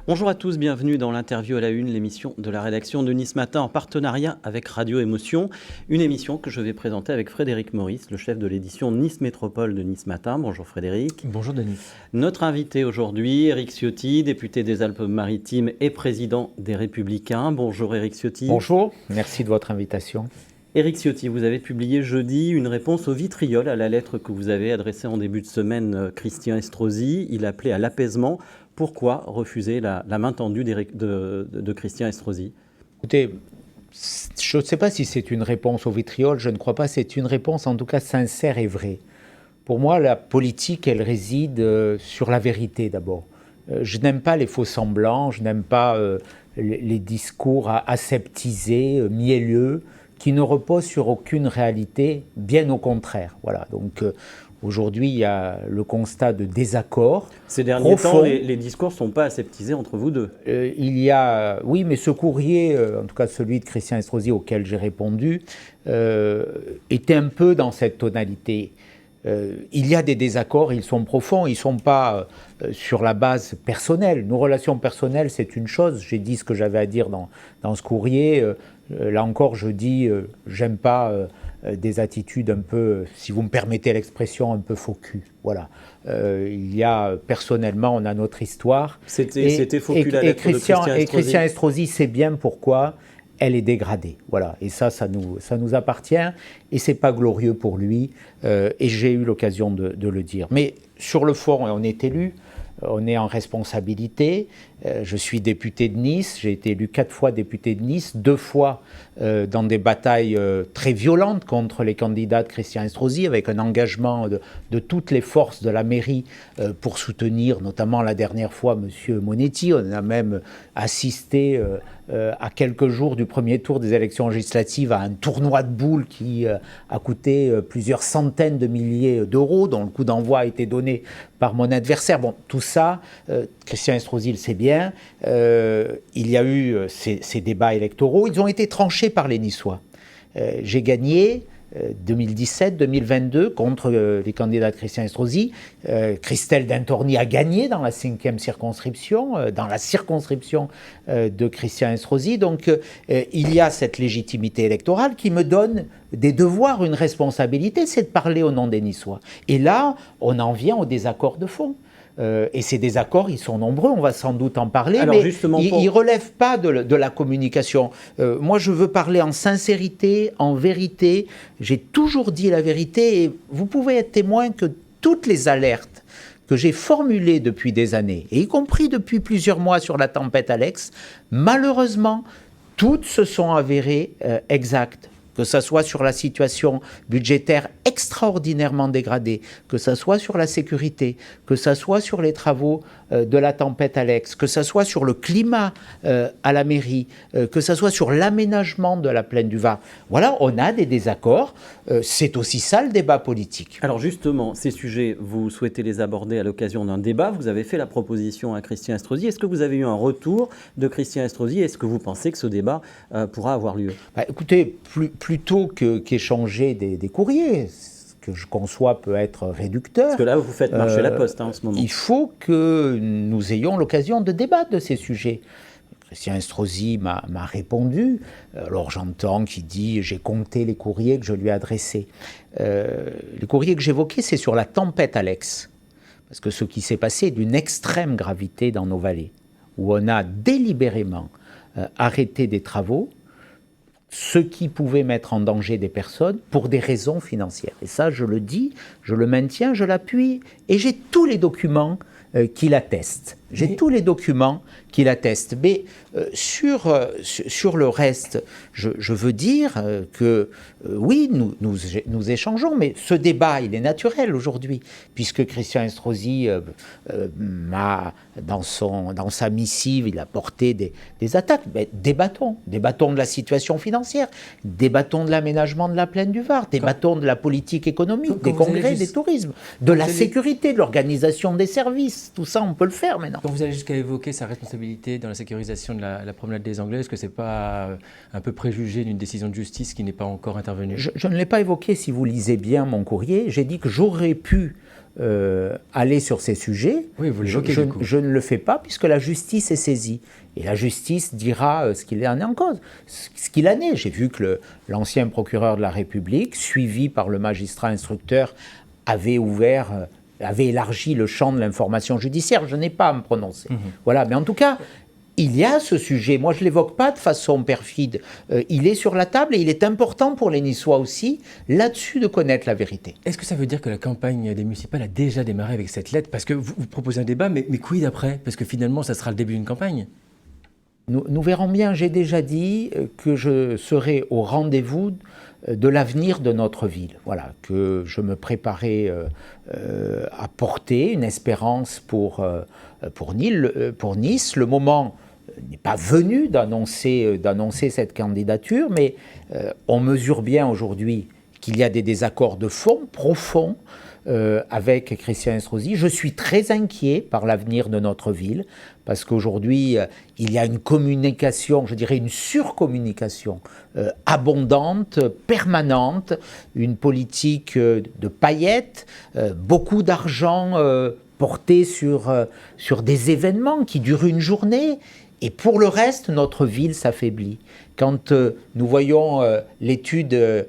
Bonjour à tous, bienvenue dans l'interview à la une, l'émission de la rédaction de Nice Matin en partenariat avec Radio Émotion. Une émission que je vais présenter avec Frédéric Maurice, le chef de l'édition Nice Métropole de Nice Matin. Bonjour Frédéric. Bonjour Denis. Notre invité aujourd'hui, Éric Ciotti, député des Alpes-Maritimes et président des Républicains. Bonjour Éric Ciotti. Bonjour, merci de votre invitation. Éric Ciotti, vous avez publié jeudi une réponse au vitriol à la lettre que vous avez adressée en début de semaine Christian Estrosi. Il appelait à l'apaisement. Pourquoi refuser la main tendue de Christian Estrosi ? Écoutez, je ne sais pas si c'est une réponse au vitriol, je ne crois pas, c'est une réponse en tout cas sincère et vraie. Pour moi, la politique, elle réside sur la vérité d'abord. Je n'aime pas les faux-semblants, je n'aime pas les discours aseptisés, mielleux, qui ne reposent sur aucune réalité, bien au contraire. Voilà, donc aujourd'hui, il y a le constat de désaccord. Ces derniers temps, les discours ne sont pas aseptisés entre vous deux. Oui, mais ce courrier, en tout cas celui de Christian Estrosi auquel j'ai répondu, était un peu dans cette tonalité. Il y a des désaccords, ils sont profonds, ils ne sont pas sur la base personnelle. Nos relations personnelles, c'est une chose. J'ai dit ce que j'avais à dire dans ce courrier. Là encore, je dis, j'aime pas des attitudes un peu, si vous me permettez l'expression, un peu faux cul. Voilà. Il y a, personnellement, on a notre histoire. C'était faux cul la lettre de Christian Estrosi. Et Christian Estrosi sait bien pourquoi elle est dégradée. Voilà. Et ça nous appartient. Et c'est pas glorieux pour lui. Et j'ai eu l'occasion de le dire. Mais sur le fond, on est élu. On est en responsabilité. Je suis député de Nice. J'ai été élu 4 fois député de Nice, 2 fois dans des batailles très violentes contre les candidats de Christian Estrosi, avec un engagement de toutes les forces de la mairie pour soutenir, notamment la dernière fois, M. Monetti. On a même assisté à quelques jours du premier tour des élections législatives à un tournoi de boules qui a coûté plusieurs centaines de milliers d'euros, dont le coup d'envoi a été donné par mon adversaire. Bon, tout ça, Christian Estrosi le sait bien. Il y a eu ces débats électoraux. Ils ont été tranchés par les Niçois. J'ai gagné 2017-2022 contre les candidats de Christian Estrosi. Christelle Dintorni a gagné dans la 5e circonscription, dans la circonscription de Christian Estrosi. Donc il y a cette légitimité électorale qui me donne des devoirs, une responsabilité, c'est de parler au nom des Niçois. Et là, on en vient au désaccord de fond. Et ces désaccords, ils sont nombreux, on va sans doute en parler, alors mais ils ne relèvent pas de la communication. Moi, je veux parler en sincérité, en vérité. J'ai toujours dit la vérité et vous pouvez être témoin que toutes les alertes que j'ai formulées depuis des années, et y compris depuis plusieurs mois sur la tempête Alex, malheureusement, toutes se sont avérées exactes. Que ce soit sur la situation budgétaire extraordinairement dégradée, que ce soit sur la sécurité, que ce soit sur les travaux de la tempête Alex, que ce soit sur le climat à la mairie, que ce soit sur l'aménagement de la plaine du Var. Voilà, on a des désaccords. C'est aussi ça le débat politique. Alors justement, ces sujets, vous souhaitez les aborder à l'occasion d'un débat. Vous avez fait la proposition à Christian Estrosi. Est-ce que vous avez eu un retour de Christian Estrosi ? Est-ce que vous pensez que ce débat pourra avoir lieu ? Écoutez, plutôt qu'échanger des courriers, ce que je conçois peut être réducteur. Parce que là, vous faites marcher la poste en ce moment. Il faut que nous ayons l'occasion de débattre de ces sujets. Christian Estrosi m'a répondu. Alors j'entends qu'il dit « j'ai compté les courriers que je lui ai adressés ». Les courriers que j'évoquais, c'est sur la tempête Alex. Parce que ce qui s'est passé est d'une extrême gravité dans nos vallées, où on a délibérément arrêté des travaux, ce qui pouvait mettre en danger des personnes pour des raisons financières. Et ça, je le dis, je le maintiens, je l'appuie, et j'ai tous les documents qui l'attestent. J'ai tous les documents qui l'attestent. Mais sur le reste, je veux dire que oui, nous échangeons, mais ce débat, il est naturel aujourd'hui, puisque Christian Estrosi m'a, dans sa missive, il a porté des attaques. Mais débattons de la situation financière, débattons de l'aménagement de la plaine du Var, débattons de la politique économique, des congrès, des tourismes, de la sécurité, de l'organisation des services. Tout ça, on peut le faire maintenant. Quand vous allez jusqu'à évoquer sa responsabilité dans la sécurisation de la promenade des Anglais, est-ce que ce n'est pas un peu préjugé d'une décision de justice qui n'est pas encore intervenue ? Je ne l'ai pas évoqué. Si vous lisez bien mon courrier, j'ai dit que j'aurais pu aller sur ces sujets. Oui, vous l'évoquez, du coup. Je ne le fais pas puisque la justice est saisie. Et la justice dira ce qu'il en est en cause, ce qu'il en est. J'ai vu que l'ancien procureur de la République, suivi par le magistrat instructeur, avait élargi le champ de l'information judiciaire. Je n'ai pas à me prononcer. Voilà, mais en tout cas, il y a ce sujet. Moi, je ne l'évoque pas de façon perfide. Il est sur la table et il est important pour les Niçois aussi, là-dessus, de connaître la vérité. Est-ce que ça veut dire que la campagne des municipales a déjà démarré avec cette lettre? Parce que vous proposez un débat, mais quid après? Parce que finalement, ça sera le début d'une campagne. Nous verrons bien. J'ai déjà dit que je serai au rendez-vous de l'avenir de notre ville. Voilà, que je me préparais à porter une espérance pour Nice. Le moment n'est pas venu d'annoncer cette candidature, mais on mesure bien aujourd'hui qu'il y a des désaccords de fond profonds avec Christian Estrosi. Je suis très inquiet par l'avenir de notre ville, parce qu'aujourd'hui, il y a une communication, je dirais une surcommunication abondante, permanente, une politique de paillettes, beaucoup d'argent porté sur des événements qui durent une journée. Et pour le reste, notre ville s'affaiblit. Quand nous voyons l'étude de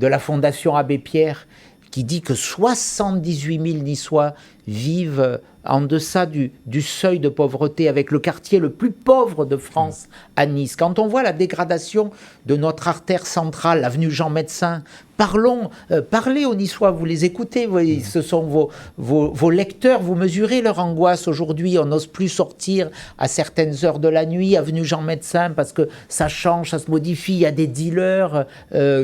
la Fondation Abbé Pierre qui dit que 78 000 Niçois vivent en deçà du seuil de pauvreté, avec le quartier le plus pauvre de France à Nice. Quand on voit la dégradation de notre artère centrale, l'avenue Jean Médecin, parlez aux Niçois, vous les écoutez, ce sont vos lecteurs, vous mesurez leur angoisse aujourd'hui. On n'ose plus sortir à certaines heures de la nuit, avenue Jean Médecin, parce que ça change, ça se modifie. Il y a des dealers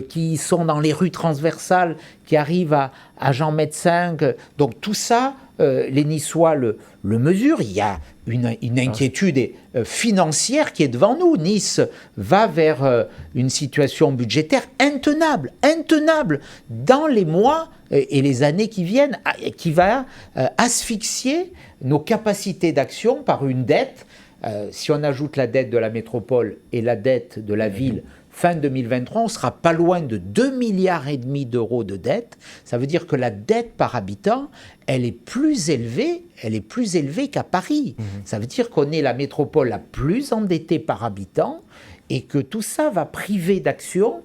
qui sont dans les rues transversales, qui arrivent à Jean Médecin. Donc tout ça, les Niçois le mesurent. Il y a une inquiétude financière qui est devant nous. Nice va vers une situation budgétaire intenable dans les mois et les années qui viennent, qui va asphyxier nos capacités d'action par une dette. Si on ajoute la dette de la métropole et la dette de la ville, fin 2023, on ne sera pas loin de 2,5 milliards d'euros de dette. Ça veut dire que la dette par habitant, elle est plus élevée qu'à Paris. Ça veut dire qu'on est la métropole la plus endettée par habitant et que tout ça va priver d'action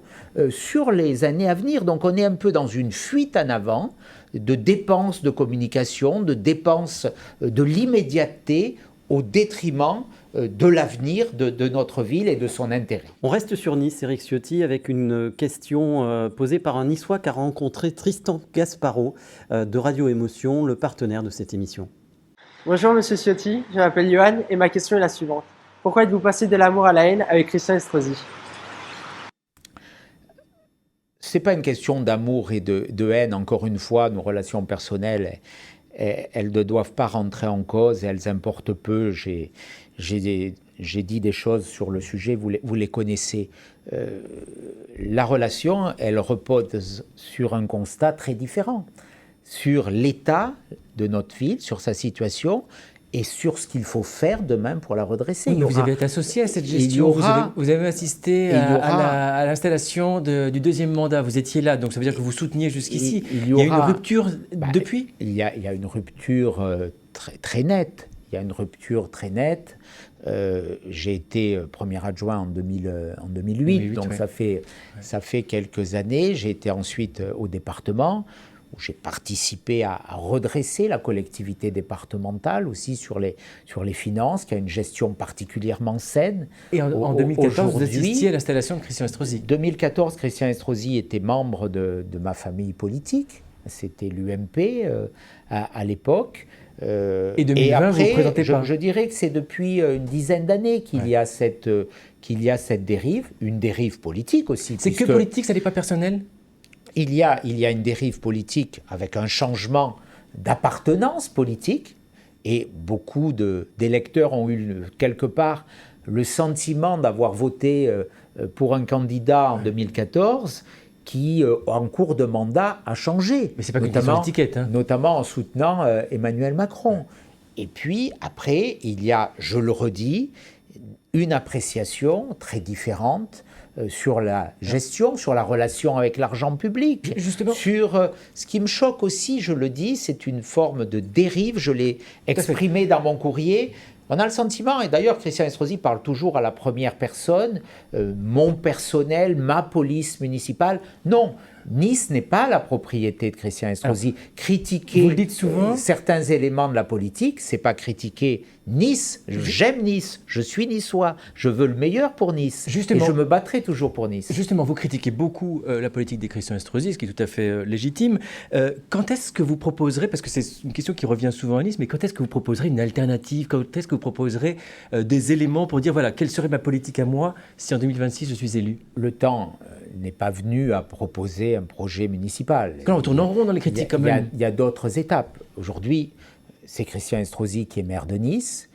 sur les années à venir. Donc on est un peu dans une fuite en avant de dépenses de communication, de dépenses de l'immédiateté au détriment de l'avenir de notre ville et de son intérêt. On reste sur Nice, Éric Ciotti, avec une question posée par un Niçois qui a rencontré Tristan Gasparot de Radio Émotion, le partenaire de cette émission. Bonjour Monsieur Ciotti, je m'appelle Johan et ma question est la suivante. Pourquoi êtes-vous passé de l'amour à la haine avec Christian Estrosi? Ce n'est pas une question d'amour et de haine. Encore une fois, nos relations personnelles, elles ne doivent pas rentrer en cause et elles importent peu. J'ai dit des choses sur le sujet, vous les connaissez. La relation, elle repose sur un constat très différent, sur l'état de notre ville, sur sa situation et sur ce qu'il faut faire demain pour la redresser. Oui, vous avez été associé à cette gestion, vous avez assisté à l'installation du deuxième mandat, vous étiez là, donc ça veut dire que vous souteniez jusqu'ici. Il y a une rupture depuis? Il y a une rupture très nette. Il y a une rupture très nette. J'ai été premier adjoint en 2008, donc oui. Ça fait quelques années. J'ai été ensuite au département, où j'ai participé à redresser la collectivité départementale, aussi sur les finances, qui a une gestion particulièrement saine. Et en 2014, vous assistiez à l'installation de Christian Estrosi. 2014, Christian Estrosi était membre de ma famille politique. C'était l'UMP à l'époque. Et 2020, après, vous ne présentez pas. Je dirais que c'est depuis une dizaine d'années qu'il y a cette dérive, une dérive politique aussi. C'est que politique, ça n'est pas personnel? Il y a une dérive politique avec un changement d'appartenance politique et beaucoup d'électeurs ont eu quelque part le sentiment d'avoir voté pour un candidat en 2014 qui, en cours de mandat, a changé. Mais ce n'est pas qu'une question d'étiquette. Notamment en soutenant Emmanuel Macron. Et puis, après, il y a, je le redis, une appréciation très différente sur la gestion, sur la relation avec l'argent public. Justement. Sur ce qui me choque aussi, je le dis, c'est une forme de dérive, je l'ai exprimé dans mon courrier. On a le sentiment, et d'ailleurs Christian Estrosi parle toujours à la première personne, mon personnel, ma police municipale. Non, Nice n'est pas la propriété de Christian Estrosi. Critiquer vous le dites souvent, certains éléments de la politique, c'est pas critiquer Nice. J'aime Nice, je suis niçois, je veux le meilleur pour Nice. Justement, et je me battrai toujours pour Nice. Justement, vous critiquez beaucoup la politique des Christian Estrosi, ce qui est tout à fait légitime. Quand est-ce que vous proposerez, parce que c'est une question qui revient souvent à Nice, mais quand est-ce que vous proposerez une alternative? Quand est-ce que vous proposerez des éléments pour dire, voilà, quelle serait ma politique à moi si en 2026 je suis élu? Le temps n'est pas venu à proposer un projet municipal. Quand on tourne en rond dans les critiques, quand même. Il y a d'autres étapes. Aujourd'hui, c'est Christian Estrosi qui est maire de Nice.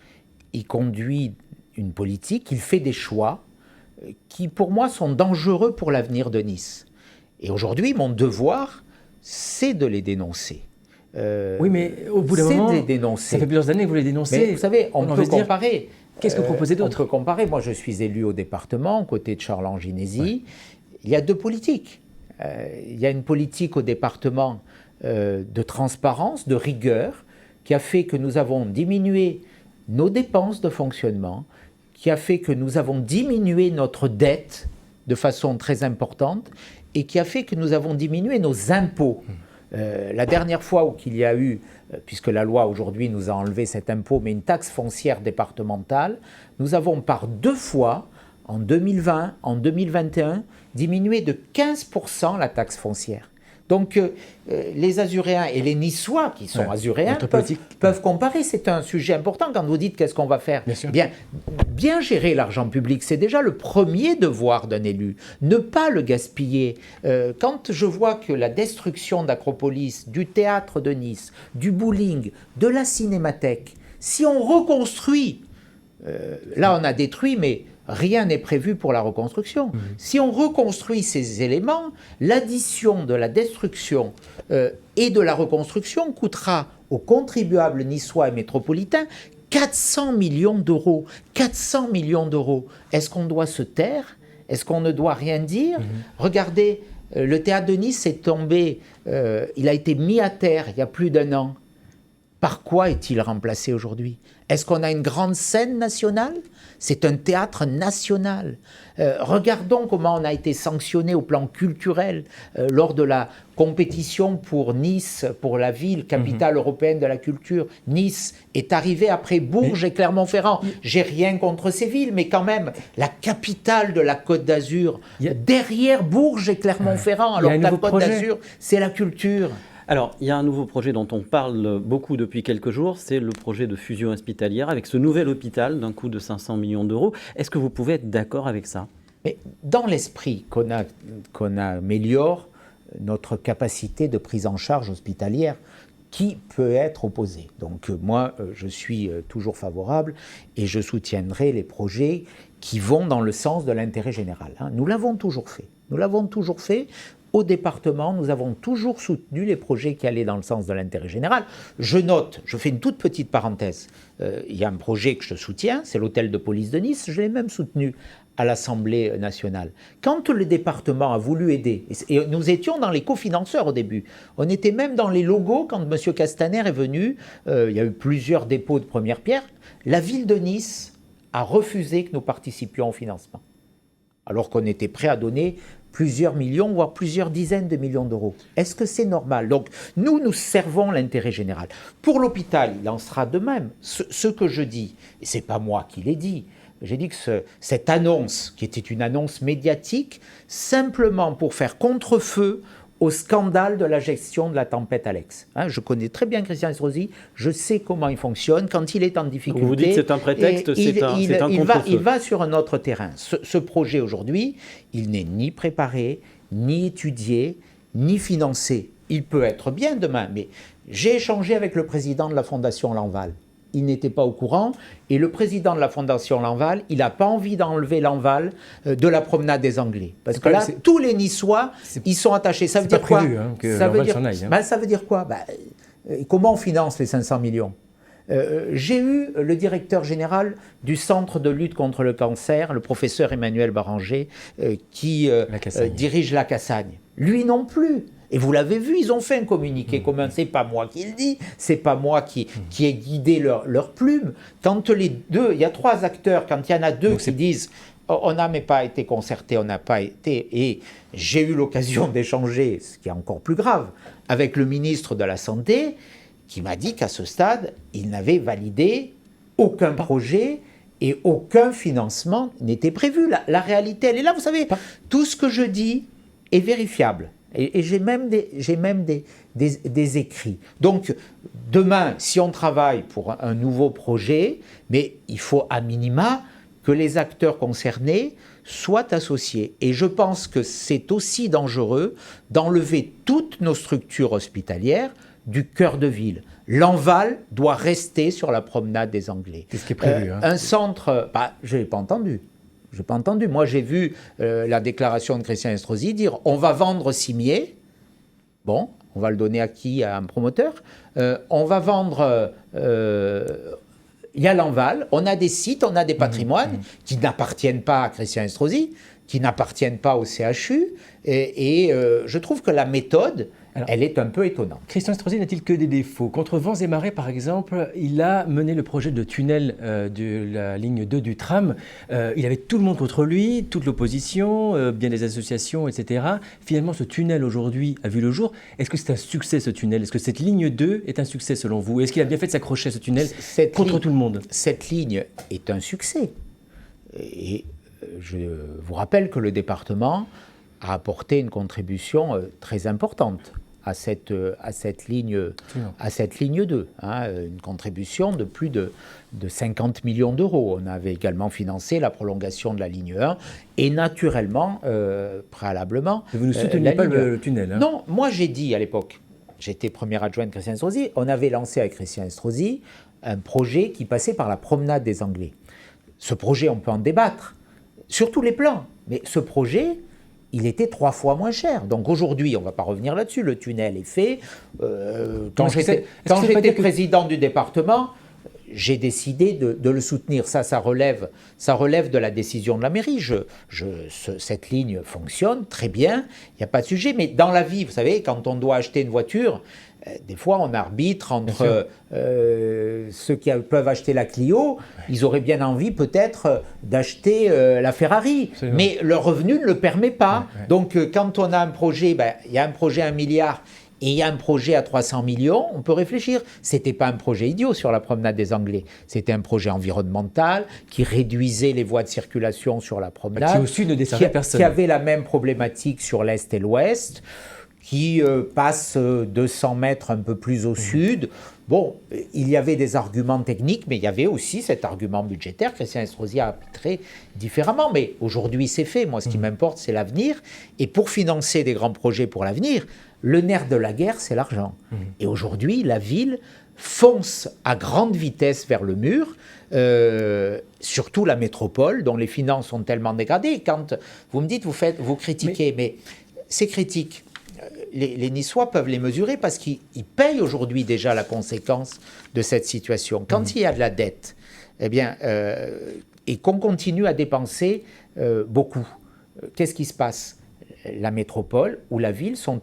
Il conduit une politique, il fait des choix qui, pour moi, sont dangereux pour l'avenir de Nice. Et aujourd'hui, mon devoir, c'est de les dénoncer. Oui, mais au bout d'un moment, de les dénoncer. Ça fait plusieurs années que vous les dénoncez. Mais vous savez, on peut comparer. Qu'est-ce que vous proposez d'autre? On peut comparer. Moi, je suis élu au département, aux côtés de Charles Ginésy. Ouais. Il y a deux politiques. Il y a une politique au département de transparence, de rigueur, qui a fait que nous avons diminué nos dépenses de fonctionnement, qui a fait que nous avons diminué notre dette de façon très importante et qui a fait que nous avons diminué nos impôts. La dernière fois où il y a eu, puisque la loi aujourd'hui nous a enlevé cet impôt, mais une taxe foncière départementale, nous avons par 2 fois, en 2020, en 2021, diminué de 15% la taxe foncière. Donc les Azuréens et les Niçois qui sont Azuréens peuvent comparer. C'est un sujet important quand vous dites qu'est-ce qu'on va faire. Bien gérer l'argent public, c'est déjà le premier devoir d'un élu. Ne pas le gaspiller. Quand je vois que la destruction d'Acropolis, du théâtre de Nice, du bowling, de la cinémathèque, si on reconstruit, là on a détruit, mais rien n'est prévu pour la reconstruction. Si on reconstruit ces éléments, l'addition de la destruction et de la reconstruction coûtera aux contribuables niçois et métropolitains 400 millions d'euros. 400 millions d'euros. Est-ce qu'on doit se taire? Est-ce qu'on ne doit rien dire? Regardez, le théâtre de Nice est tombé, il a été mis à terre il y a plus d'1 an. Par quoi est-il remplacé aujourd'hui? Est-ce qu'on a une grande scène nationale? C'est un théâtre national. Regardons comment on a été sanctionné au plan culturel lors de la compétition pour Nice, pour la ville, capitale européenne de la culture. Nice est arrivé après Bourges et Clermont-Ferrand. J'ai rien contre ces villes, mais quand même, la capitale de la Côte d'Azur, derrière Bourges et Clermont-Ferrand, alors que la Côte d'Azur, c'est la culture. Alors, il y a un nouveau projet dont on parle beaucoup depuis quelques jours, c'est le projet de fusion hospitalière avec ce nouvel hôpital d'un coût de 500 millions d'euros. Est-ce que vous pouvez être d'accord avec ça? Mais dans l'esprit qu'on améliore notre capacité de prise en charge hospitalière, qui peut être opposé? Donc moi, je suis toujours favorable et je soutiendrai les projets qui vont dans le sens de l'intérêt général. Nous l'avons toujours fait. Nous l'avons toujours fait. Au département, nous avons toujours soutenu les projets qui allaient dans le sens de l'intérêt général. Je note, je fais une toute petite parenthèse, il y a un projet que je soutiens, c'est l'hôtel de police de Nice, je l'ai même soutenu à l'Assemblée nationale. Quand le département a voulu aider, et nous étions dans les cofinanceurs au début, on était même dans les logos quand M. Castaner est venu, il y a eu plusieurs dépôts de première pierre, la ville de Nice a refusé que nous participions au financement, alors qu'on était prêt à donner plusieurs millions, voire plusieurs dizaines de millions d'euros. Est-ce que c'est normal? Donc, nous servons l'intérêt général. Pour l'hôpital, il en sera de même. Ce que je dis, et ce n'est pas moi qui l'ai dit, j'ai dit que cette annonce, qui était une annonce médiatique, simplement pour faire contre-feu au scandale de la gestion de la tempête Alex. Je connais très bien Christian Estrosi, je sais comment il fonctionne, quand il est en difficulté... Donc vous dites que c'est un prétexte, c'est un contre-feu. Il va sur un autre terrain. Ce projet aujourd'hui, il n'est ni préparé, ni étudié, ni financé. Il peut être bien demain, mais j'ai échangé avec le président de la Fondation Lanval. Il n'était pas au courant, et le président de la Fondation Lanval, il n'a pas envie d'enlever Lanval de la promenade des Anglais. Parce que là, tous les Niçois, ils sont attachés. Ça veut dire quoi? Ça veut dire ça veut dire quoi? Comment on finance les 500 millions? J'ai eu le directeur général du Centre de lutte contre le cancer, le professeur Emmanuel Baranger, qui dirige la Cassagne. Lui non plus. Et vous l'avez vu, ils ont fait un communiqué commun. C'est pas moi qui le dis, c'est pas moi qui ai guidé leur plume. Quand les deux, il y a 3 acteurs, quand il y en a 2 qui disent on n'a mais pas été concerté, on n'a pas été, et j'ai eu l'occasion d'échanger, ce qui est encore plus grave, avec le ministre de la Santé, qui m'a dit qu'à ce stade, il n'avait validé aucun projet et aucun financement n'était prévu. La réalité, elle est là, vous savez, tout ce que je dis est vérifiable. Et j'ai même des écrits. Donc, demain, si on travaille pour un nouveau projet, mais il faut à minima que les acteurs concernés soient associés. Et je pense que c'est aussi dangereux d'enlever toutes nos structures hospitalières du cœur de ville. L'Enval doit rester sur la promenade des Anglais. C'est ce qui est prévu. Un centre, je ne l'ai pas entendu. Je n'ai pas entendu. Moi, j'ai vu la déclaration de Christian Estrosi dire on va vendre Cimier. Bon, on va le donner à qui? À un promoteur. On va vendre. Il y a l'Enval. On a des sites, on a des patrimoines qui n'appartiennent pas à Christian Estrosi, qui n'appartiennent pas au CHU. Et je trouve que la méthode. Alors, elle est un peu étonnante. Christian Estrosi n'a-t-il que des défauts? Contre vents et marées, par exemple, il a mené le projet de tunnel de la ligne 2 du tram. Il avait tout le monde contre lui, toute l'opposition, bien des associations, etc. Finalement, ce tunnel, aujourd'hui, a vu le jour. Est-ce que c'est un succès, ce tunnel? Est-ce que cette ligne 2 est un succès, selon vous? Est-ce qu'il a bien fait de s'accrocher à ce tunnel contre tout le monde? Cette ligne est un succès. Et je vous rappelle que le département a apporté une contribution très importante à cette ligne 2, une contribution de plus de 50 millions d'euros. On avait également financé la prolongation de la ligne 1 et naturellement, préalablement... Et vous ne souteniez pas le tunnel? Non, moi j'ai dit à l'époque, j'étais premier adjoint de Christian Estrosi, on avait lancé avec Christian Estrosi un projet qui passait par la promenade des Anglais. Ce projet, on peut en débattre sur tous les plans, mais ce projet... il était 3 fois moins cher. Donc aujourd'hui, on ne va pas revenir là-dessus, le tunnel est fait. Quand j'étais président du département, j'ai décidé de le soutenir. Ça relève de la décision de la mairie. Cette ligne fonctionne très bien, il n'y a pas de sujet. Mais dans la vie, vous savez, quand on doit acheter une voiture, des fois, on arbitre entre ceux qui peuvent acheter la Clio, ils auraient bien envie peut-être d'acheter la Ferrari, mais leur revenu ne le permet pas. Donc, quand on a un projet, il y a un projet à 1 milliard et il y a un projet à 300 millions, on peut réfléchir. Ce n'était pas un projet idiot sur la promenade des Anglais, c'était un projet environnemental qui réduisait les voies de circulation sur la promenade, qui au sud ne desservait personne, qui avait la même problématique sur l'Est et l'Ouest, qui passe 200 mètres un peu plus au sud. Bon, il y avait des arguments techniques, mais il y avait aussi cet argument budgétaire. Christian Estrosi a arbitré différemment, mais aujourd'hui c'est fait. Moi, ce qui m'importe, c'est l'avenir. Et pour financer des grands projets pour l'avenir, le nerf de la guerre, c'est l'argent. Et aujourd'hui, la ville fonce à grande vitesse vers le mur, surtout la métropole, dont les finances sont tellement dégradées. Quand vous me dites, vous critiquez, mais ces critiques, les Niçois peuvent les mesurer parce qu'ils payent aujourd'hui déjà la conséquence de cette situation. Quand il y a de la dette, eh bien, et qu'on continue à dépenser beaucoup, qu'est-ce qui se passe? La métropole ou la ville sont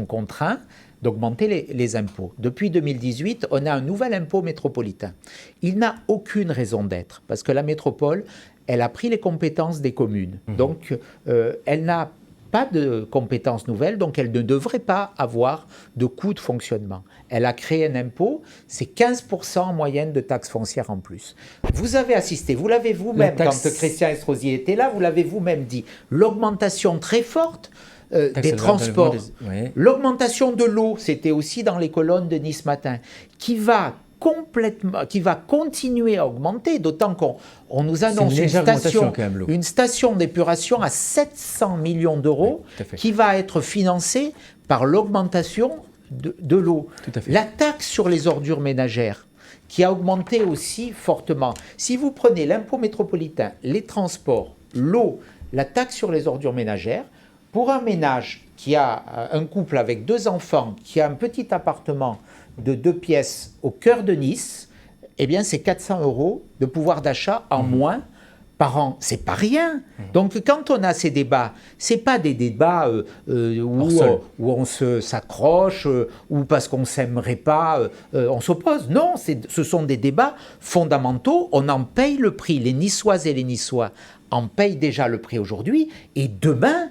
contraints d'augmenter les impôts. Depuis 2018, on a un nouvel impôt métropolitain. Il n'a aucune raison d'être parce que la métropole, elle a pris les compétences des communes. Donc, elle n'a pas de compétences nouvelles, donc elle ne devrait pas avoir de coûts de fonctionnement. Elle a créé un impôt, c'est 15% en moyenne de taxes foncières en plus. Vous avez assisté, vous l'avez vous-même, quand Christian Estrosi était là, vous l'avez vous-même dit, l'augmentation très forte des transports, l'augmentation de l'eau, c'était aussi dans les colonnes de Nice Matin, qui va continuer à augmenter, d'autant qu'on nous annonce une station d'épuration à 700 millions d'euros qui va être financée par l'augmentation de l'eau. La taxe sur les ordures ménagères, qui a augmenté aussi fortement. Si vous prenez l'impôt métropolitain, les transports, l'eau, la taxe sur les ordures ménagères, pour un ménage qui a un couple avec 2 enfants, qui a un petit appartement de 2 pièces au cœur de Nice, eh bien c'est 400 € de pouvoir d'achat en moins par an. C'est pas rien. Donc quand on a ces débats, c'est pas des débats où on s'accroche ou parce qu'on s'aimerait pas, on s'oppose. Non, ce sont des débats fondamentaux. On en paye le prix. Les Niçoises et les Niçois en payent déjà le prix aujourd'hui. Et demain,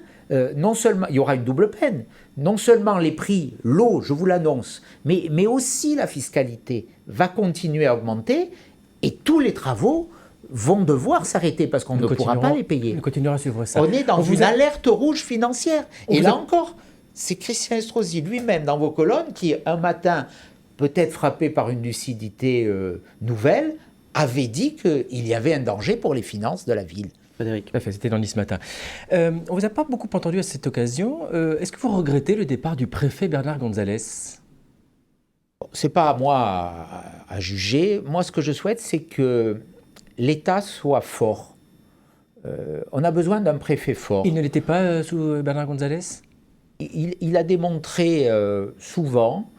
non seulement il y aura une double peine. Non seulement les prix, l'eau, je vous l'annonce, mais aussi la fiscalité va continuer à augmenter et tous les travaux vont devoir s'arrêter parce qu'on ne pourra pas les payer. On continuera à suivre ça. On est dans une alerte rouge financière. Et là encore, c'est Christian Estrosi lui-même dans vos colonnes qui, un matin, peut-être frappé par une lucidité nouvelle, avait dit qu'il y avait un danger pour les finances de la ville. Frédéric. C'était dans Nice Matin. On ne vous a pas beaucoup entendu à cette occasion. Est-ce que vous regrettez le départ du préfet Bernard Gonzalez ? Ce n'est pas à moi à juger. Moi, ce que je souhaite, c'est que l'État soit fort. On a besoin d'un préfet fort. Il ne l'était pas sous Bernard Gonzalez ? Il a démontré souvent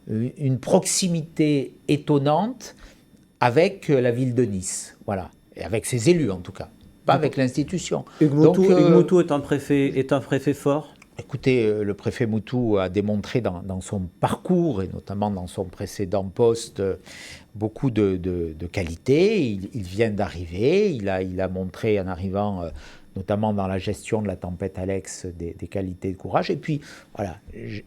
une proximité étonnante avec la ville de Nice. Voilà. Et avec ses élus, en tout cas. Pas avec l'institution. Hugues Moutou est un préfet fort. Écoutez, le préfet Moutou a démontré dans son parcours, et notamment dans son précédent poste, beaucoup de qualités. Il vient d'arriver, il a montré en arrivant, notamment dans la gestion de la tempête Alex, des qualités de courage. Et puis, voilà,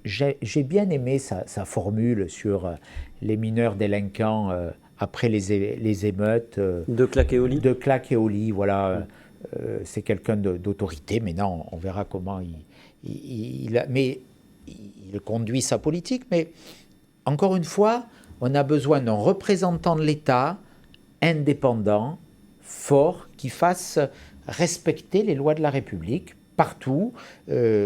j'ai bien aimé sa formule sur les mineurs délinquants après les émeutes. De Claque et Oli. De Claque et Oli, voilà. C'est quelqu'un d'autorité, mais non, on verra comment il conduit sa politique. Mais encore une fois, on a besoin d'un représentant de l'État indépendant, fort, qui fasse respecter les lois de la République partout,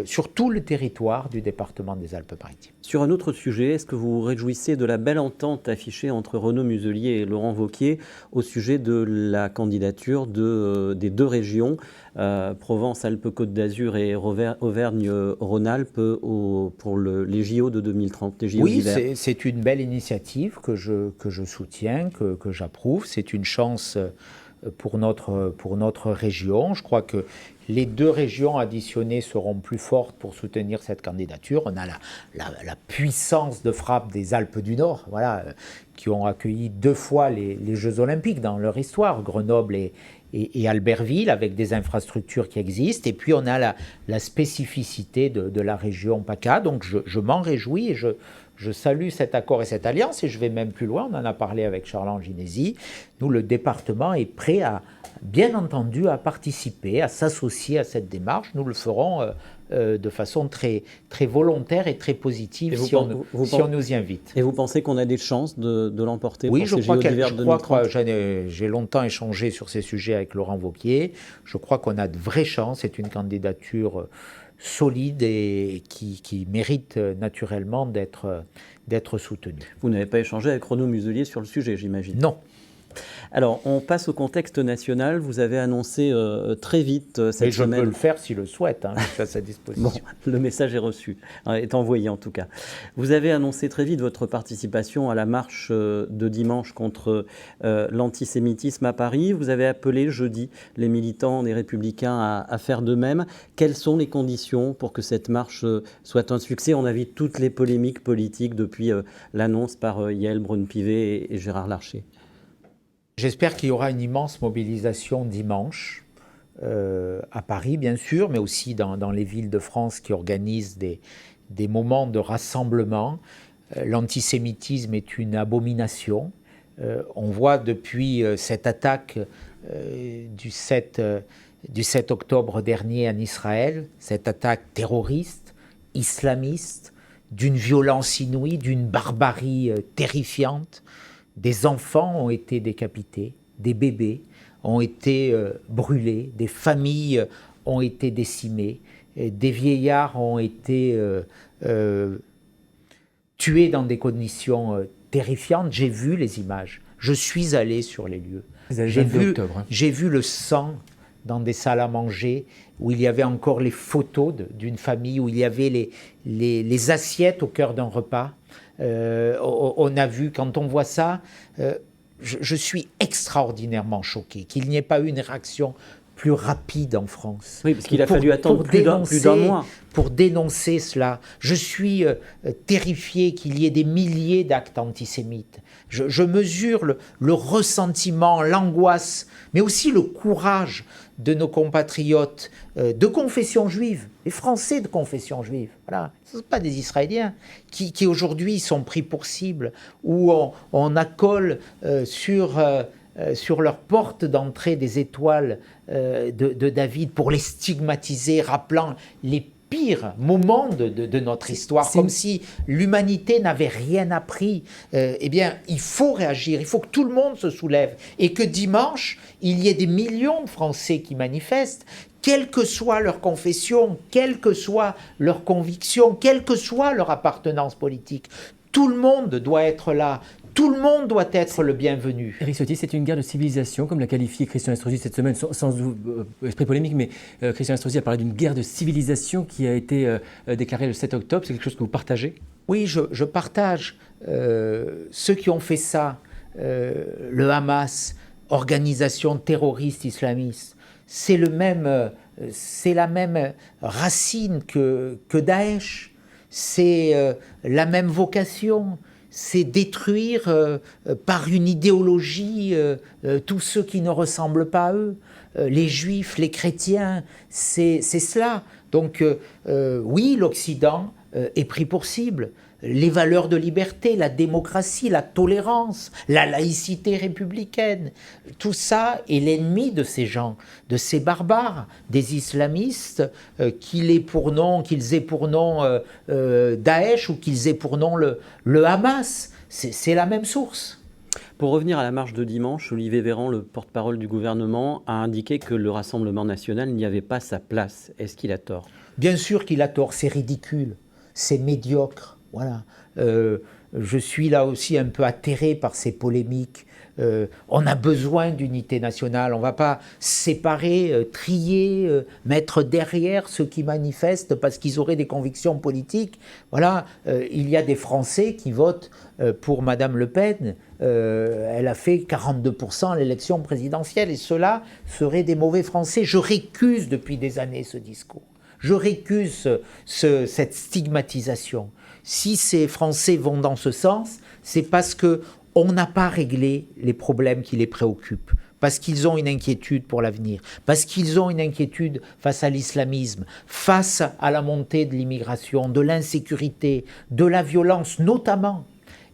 sur tout le territoire du département des Alpes-Maritimes. Sur un autre sujet, est-ce que vous vous réjouissez de la belle entente affichée entre Renaud Muselier et Laurent Wauquiez au sujet de la candidature des deux régions, Provence-Alpes-Côte d'Azur et Auvergne-Rhône-Alpes pour les JO de 2030, les JO d'hiver? Oui, c'est une belle initiative que je soutiens, que j'approuve. C'est une chance pour notre région. Je crois que les deux régions additionnées seront plus fortes pour soutenir cette candidature. On a la puissance de frappe des Alpes du Nord, voilà, qui ont accueilli 2 fois les Jeux Olympiques dans leur histoire, Grenoble et Albertville, avec des infrastructures qui existent. Et puis on a la spécificité de la région PACA. Donc je m'en réjouis et je salue cet accord et cette alliance, et je vais même plus loin, on en a parlé avec Charles Ginesi. Nous, le département est prêt bien entendu, à participer, à s'associer à cette démarche. Nous le ferons de façon très, très volontaire et très positive si on nous y invite. Et vous pensez qu'on a des chances de l'emporter? Oui, je crois que j'ai longtemps échangé sur ces sujets avec Laurent Wauquiez. Je crois qu'on a de vraies chances. C'est une candidature solide et qui mérite naturellement d'être soutenue. Vous n'avez pas échangé avec Renaud Muselier sur le sujet, j'imagine? Non. Alors, on passe au contexte national. Vous avez annoncé très vite cette semaine... Mais je peux le faire s'il le souhaite, je suis à sa disposition. Bon, le message est reçu, est envoyé en tout cas. Vous avez annoncé très vite votre participation à la marche de dimanche contre l'antisémitisme à Paris. Vous avez appelé jeudi les militants des Républicains à faire de même. Quelles sont les conditions pour que cette marche soit un succès? On a vu toutes les polémiques politiques depuis l'annonce par Yael Braun-Pivet et Gérard Larcher. J'espère qu'il y aura une immense mobilisation dimanche, à Paris bien sûr, mais aussi dans les villes de France qui organisent des moments de rassemblement. L'antisémitisme est une abomination. On voit depuis cette attaque du 7 octobre dernier en Israël, cette attaque terroriste, islamiste, d'une violence inouïe, d'une barbarie terrifiante. Des enfants ont été décapités, des bébés ont été brûlés, des familles ont été décimées, des vieillards ont été tués dans des conditions terrifiantes. J'ai vu les images, je suis allé sur les lieux. J'ai vu le sang dans des salles à manger où il y avait encore les photos d'une famille, où il y avait les assiettes au cœur d'un repas. On a vu, quand on voit ça, je suis extraordinairement choqué qu'il n'y ait pas eu une réaction plus rapide en France. Oui, parce qu'il a fallu attendre plus d'un mois. Pour dénoncer cela. Je suis terrifié qu'il y ait des milliers d'actes antisémites. Je mesure le ressentiment, l'angoisse, mais aussi le courage de nos compatriotes de confession juive, les Français de confession juive. Voilà. Ce ne sont pas des Israéliens qui aujourd'hui sont pris pour cible, où on accole sur leur porte d'entrée des étoiles de David pour les stigmatiser, rappelant les pires moments de notre histoire, comme si l'humanité n'avait rien appris. Eh bien, il faut réagir, il faut que tout le monde se soulève et que dimanche, il y ait des millions de Français qui manifestent, quelle que soit leur confession, quelle que soit leur conviction, quelle que soit leur appartenance politique. Tout le monde doit être là. Tout le monde doit être le bienvenu. Éric Ciotti, c'est une guerre de civilisation, comme l'a qualifié Christian Estrosi cette semaine, sans esprit polémique, mais Christian Estrosi a parlé d'une guerre de civilisation qui a été déclarée le 7 octobre. C'est quelque chose que vous partagez ? Oui, je partage. Ceux qui ont fait ça, le Hamas, organisation terroriste islamiste, c'est la même racine que Daesh, c'est la même vocation. C'est détruire par une idéologie tous ceux qui ne ressemblent pas à eux. Les juifs, les chrétiens, c'est cela. Donc oui, l'Occident est pris pour cible. Les valeurs de liberté, la démocratie, la tolérance, la laïcité républicaine, tout ça est l'ennemi de ces gens, de ces barbares, des islamistes, qu'ils aient pour nom Daesh ou qu'ils aient pour nom le Hamas. C'est la même source. Pour revenir à la marche de dimanche, Olivier Véran, le porte-parole du gouvernement, a indiqué que le Rassemblement national n'y avait pas sa place. Est-ce qu'il a tort ? Bien sûr qu'il a tort, c'est ridicule, c'est médiocre. Voilà. Je suis là aussi un peu atterré par ces polémiques. On a besoin d'unité nationale. On ne va pas séparer, trier, mettre derrière ceux qui manifestent parce qu'ils auraient des convictions politiques. Voilà. Il y a des Français qui votent pour Madame Le Pen. Elle a fait 42% à l'élection présidentielle et ceux-là seraient des mauvais Français. Je récuse depuis des années ce discours. Je récuse cette stigmatisation. Si ces Français vont dans ce sens, c'est parce qu'on n'a pas réglé les problèmes qui les préoccupent, parce qu'ils ont une inquiétude pour l'avenir, parce qu'ils ont une inquiétude face à l'islamisme, face à la montée de l'immigration, de l'insécurité, de la violence notamment.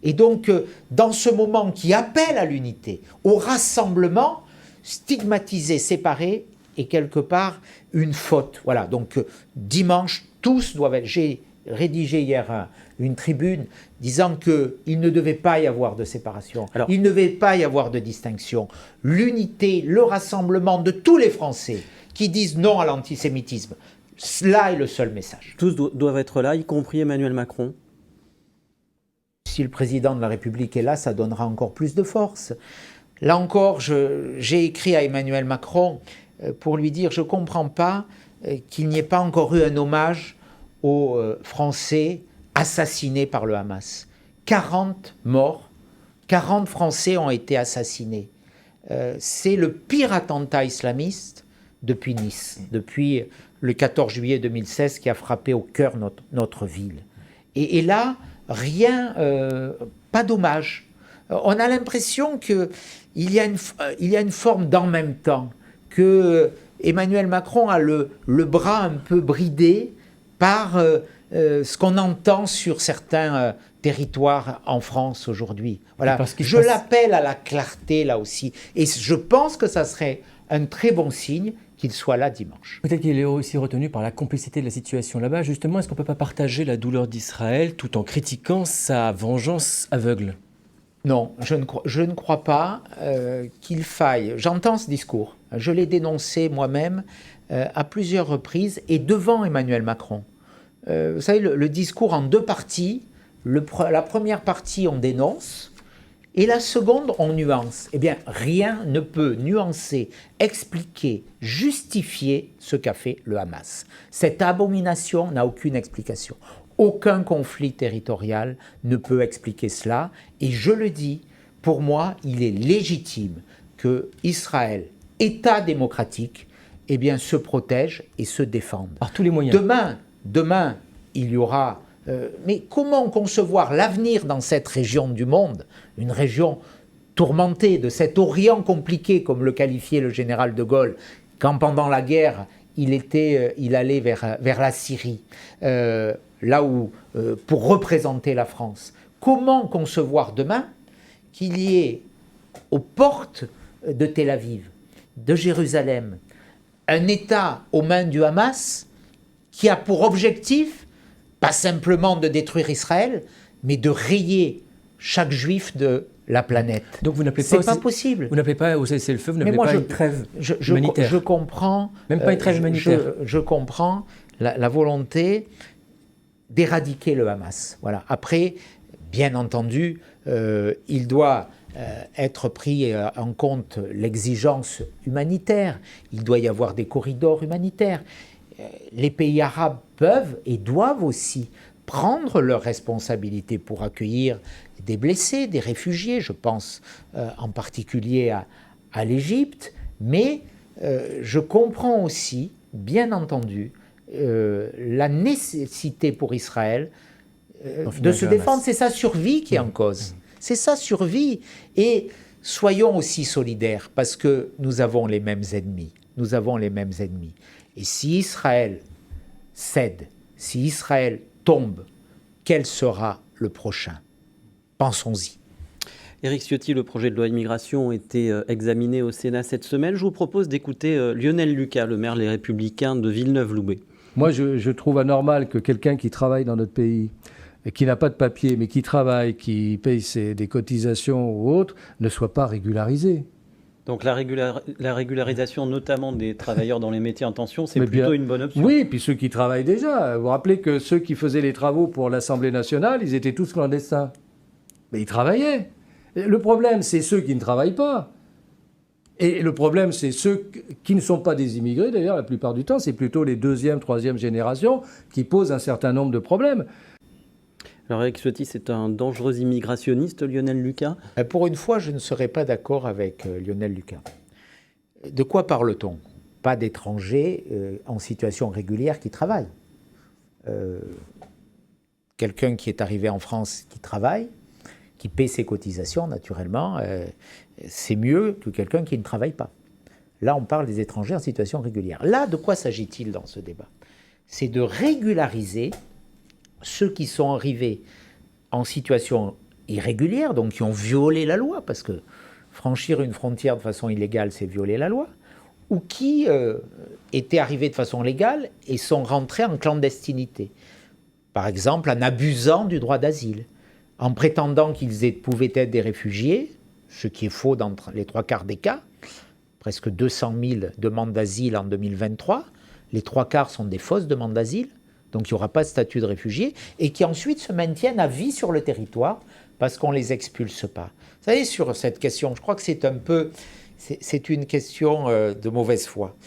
Et donc, dans ce moment qui appelle à l'unité, au rassemblement, stigmatiser, séparer est quelque part une faute. Voilà, donc dimanche, tous doivent être... J'ai rédigé hier une tribune disant qu'il ne devait pas y avoir de séparation, il ne devait pas y avoir de distinction. L'unité, le rassemblement de tous les Français qui disent non à l'antisémitisme, cela est le seul message. Tous doivent être là, y compris Emmanuel Macron. Si le président de la République est là, ça donnera encore plus de force. Là encore, j'ai écrit à Emmanuel Macron pour lui dire « Je ne comprends pas qu'il n'y ait pas encore eu un hommage aux Français assassinés par le Hamas. 40 morts, 40 Français ont été assassinés. C'est le pire attentat islamiste depuis Nice, depuis le 14 juillet 2016 qui a frappé au cœur notre ville. Et là, rien, pas d'hommage. On a l'impression qu'il y a une forme d'en même temps, que Emmanuel Macron a le bras un peu bridé par ce qu'on entend sur certains territoires en France aujourd'hui. Voilà. Je l'appelle à la clarté là aussi. Et je pense que ça serait un très bon signe qu'il soit là dimanche. Peut-être qu'il est aussi retenu par la complicité de la situation là-bas. Justement, est-ce qu'on ne peut pas partager la douleur d'Israël tout en critiquant sa vengeance aveugle ? Non, je ne crois pas qu'il faille. J'entends ce discours. Je l'ai dénoncé moi-même à plusieurs reprises et devant Emmanuel Macron. Vous savez, le discours en deux parties. La première partie, on dénonce, et la seconde, on nuance. Eh bien, rien ne peut nuancer, expliquer, justifier ce qu'a fait le Hamas. Cette abomination n'a aucune explication. Aucun conflit territorial ne peut expliquer cela. Et je le dis, pour moi, il est légitime que Israël, État démocratique, eh bien, se protège et se défende. Par tous les moyens. Demain, il y aura... mais comment concevoir l'avenir dans cette région du monde, une région tourmentée de cet Orient compliqué, comme le qualifiait le général de Gaulle, quand pendant la guerre, il allait vers la Syrie, là où, pour représenter la France. Comment concevoir demain qu'il y ait aux portes de Tel Aviv, de Jérusalem, un État aux mains du Hamas qui a pour objectif, pas simplement de détruire Israël, mais de rayer chaque juif de la planète. Donc vous n'appelez pas possible. Vous n'appelez pas au cessez-le-feu, vous n'appelez pas une trêve humanitaire. Je comprends. Même pas une trêve humanitaire. Je comprends la volonté d'éradiquer le Hamas. Voilà. Après, bien entendu, il doit être pris en compte l'exigence humanitaire. Il doit y avoir des corridors humanitaires. Les pays arabes peuvent et doivent aussi prendre leurs responsabilités pour accueillir des blessés, des réfugiés, je pense en particulier à l'Égypte, mais je comprends aussi, bien entendu, la nécessité pour Israël de se défendre. C'est sa survie qui est en cause. C'est sa survie. Et soyons aussi solidaires, parce que nous avons les mêmes ennemis. Nous avons les mêmes ennemis. Et si Israël cède, si Israël tombe, quel sera le prochain? Pensons-y. Éric Ciotti, le projet de loi immigration a été examiné au Sénat cette semaine. Je vous propose d'écouter Lionel Lucas, le maire Les Républicains de Villeneuve-Loubet. Moi, je trouve anormal que quelqu'un qui travaille dans notre pays, et qui n'a pas de papier, mais qui travaille, qui paye des cotisations ou autres, ne soit pas régularisé. Donc la régularisation notamment des travailleurs dans les métiers en tension, c'est plutôt une bonne option. Oui, puis ceux qui travaillent déjà. Vous vous rappelez que ceux qui faisaient les travaux pour l'Assemblée nationale, ils étaient tous clandestins. Mais ils travaillaient. Le problème, c'est ceux qui ne travaillent pas. Et le problème, c'est ceux qui ne sont pas des immigrés, d'ailleurs, la plupart du temps, c'est plutôt les deuxième, troisième générations qui posent un certain nombre de problèmes. Alors Éric Ciotti, c'est un dangereux immigrationniste, Lionel Lucas? Pour une fois, je ne serais pas d'accord avec Lionel Lucas. De quoi parle-t-on? Pas d'étrangers en situation régulière qui travaillent. Quelqu'un qui est arrivé en France qui travaille, qui paie ses cotisations, naturellement, c'est mieux que quelqu'un qui ne travaille pas. Là, on parle des étrangers en situation régulière. Là, de quoi s'agit-il dans ce débat? C'est de régulariser ceux qui sont arrivés en situation irrégulière, donc qui ont violé la loi, parce que franchir une frontière de façon illégale, c'est violer la loi, ou qui étaient arrivés de façon légale et sont rentrés en clandestinité. Par exemple, en abusant du droit d'asile, en prétendant qu'ils pouvaient être des réfugiés, ce qui est faux dans les 3/4 des cas, presque 200 000 demandes d'asile en 2023, les 3/4 sont des fausses demandes d'asile, donc il n'y aura pas de statut de réfugié, et qui ensuite se maintiennent à vie sur le territoire parce qu'on ne les expulse pas. Vous savez, sur cette question, je crois que c'est une question de mauvaise foi.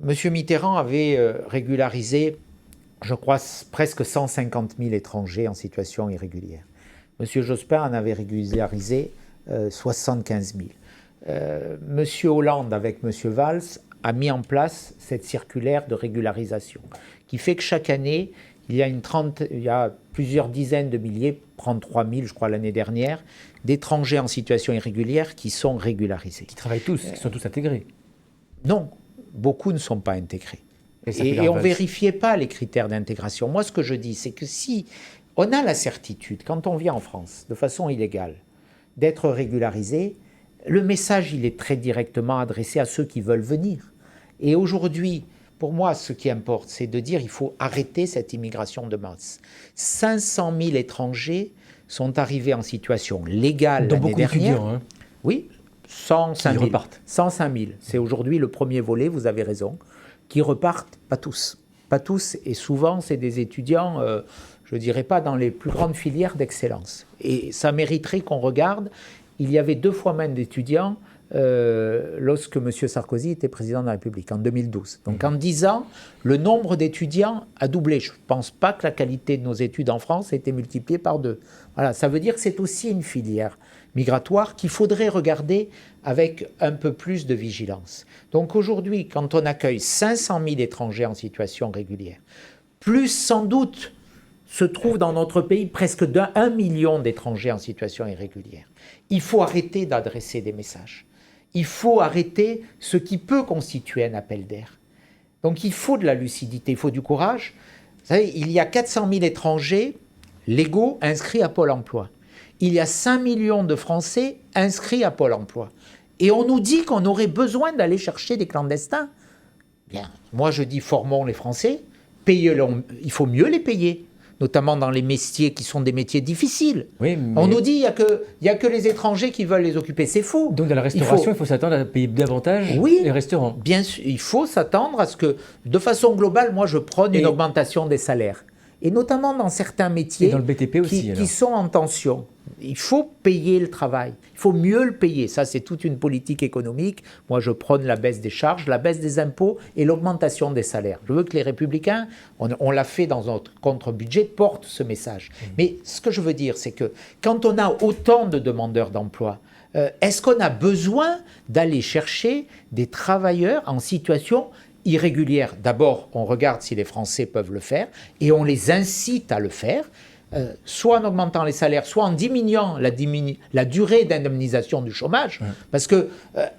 Monsieur Mitterrand avait régularisé, je crois, presque 150 000 étrangers en situation irrégulière. Monsieur Jospin en avait régularisé 75 000. Monsieur Hollande, avec monsieur Valls, a mis en place cette circulaire de régularisation, qui fait que chaque année, il y a plusieurs dizaines de milliers, 33 000 je crois l'année dernière, d'étrangers en situation irrégulière qui sont régularisés. Qui travaillent tous, qui sont tous intégrés? Non, beaucoup ne sont pas intégrés. Et on ne vérifiait pas les critères d'intégration. Moi, ce que je dis, c'est que si on a la certitude, quand on vient en France, de façon illégale, d'être régularisé, le message, il est très directement adressé à ceux qui veulent venir. Et aujourd'hui, pour moi, ce qui importe, c'est de dire qu'il faut arrêter cette immigration de masse. 500 000 étrangers sont arrivés en situation légale l'année dernière. Hein. Oui, 105 000. Repartent. 105 000. C'est aujourd'hui le premier volet, vous avez raison, qui repartent, pas tous. Pas tous, et souvent, c'est des étudiants, je ne dirais pas dans les plus grandes filières d'excellence. Et ça mériterait qu'on regarde. Il y avait 2 fois moins d'étudiants lorsque M. Sarkozy était président de la République, en 2012. Donc en 10 ans, le nombre d'étudiants a doublé. Je ne pense pas que la qualité de nos études en France ait été multipliée par 2. Voilà, ça veut dire que c'est aussi une filière migratoires qu'il faudrait regarder avec un peu plus de vigilance. Donc aujourd'hui, quand on accueille 500 000 étrangers en situation régulière, plus sans doute se trouve dans notre pays presque d'1 million d'étrangers en situation irrégulière, il faut arrêter d'adresser des messages. Il faut arrêter ce qui peut constituer un appel d'air. Donc il faut de la lucidité, il faut du courage. Vous savez, il y a 400 000 étrangers légaux inscrits à Pôle emploi. Il y a 5 millions de Français inscrits à Pôle emploi. Et on nous dit qu'on aurait besoin d'aller chercher des clandestins. Bien, moi je dis formons les Français, il faut mieux les payer, notamment dans les métiers qui sont des métiers difficiles. Oui, mais... On nous dit qu'il n'y a que les étrangers qui veulent les occuper, c'est faux. Donc dans la restauration, il faut s'attendre à payer davantage les restaurants. Bien sûr, il faut s'attendre à ce que, de façon globale, moi je prône une augmentation des salaires. Et notamment dans certains métiers dans le BTP aussi, qui sont en tension. Il faut payer le travail, il faut mieux le payer. Ça, c'est toute une politique économique. Moi, je prône la baisse des charges, la baisse des impôts et l'augmentation des salaires. Je veux que les Républicains, on l'a fait dans notre contre-budget, portent ce message. Mais ce que je veux dire, c'est que quand on a autant de demandeurs d'emploi, est-ce qu'on a besoin d'aller chercher des travailleurs en situation irrégulière? D'abord, on regarde si les Français peuvent le faire et on les incite à le faire. Soit en augmentant les salaires, soit en diminuant la durée d'indemnisation du chômage. Parce que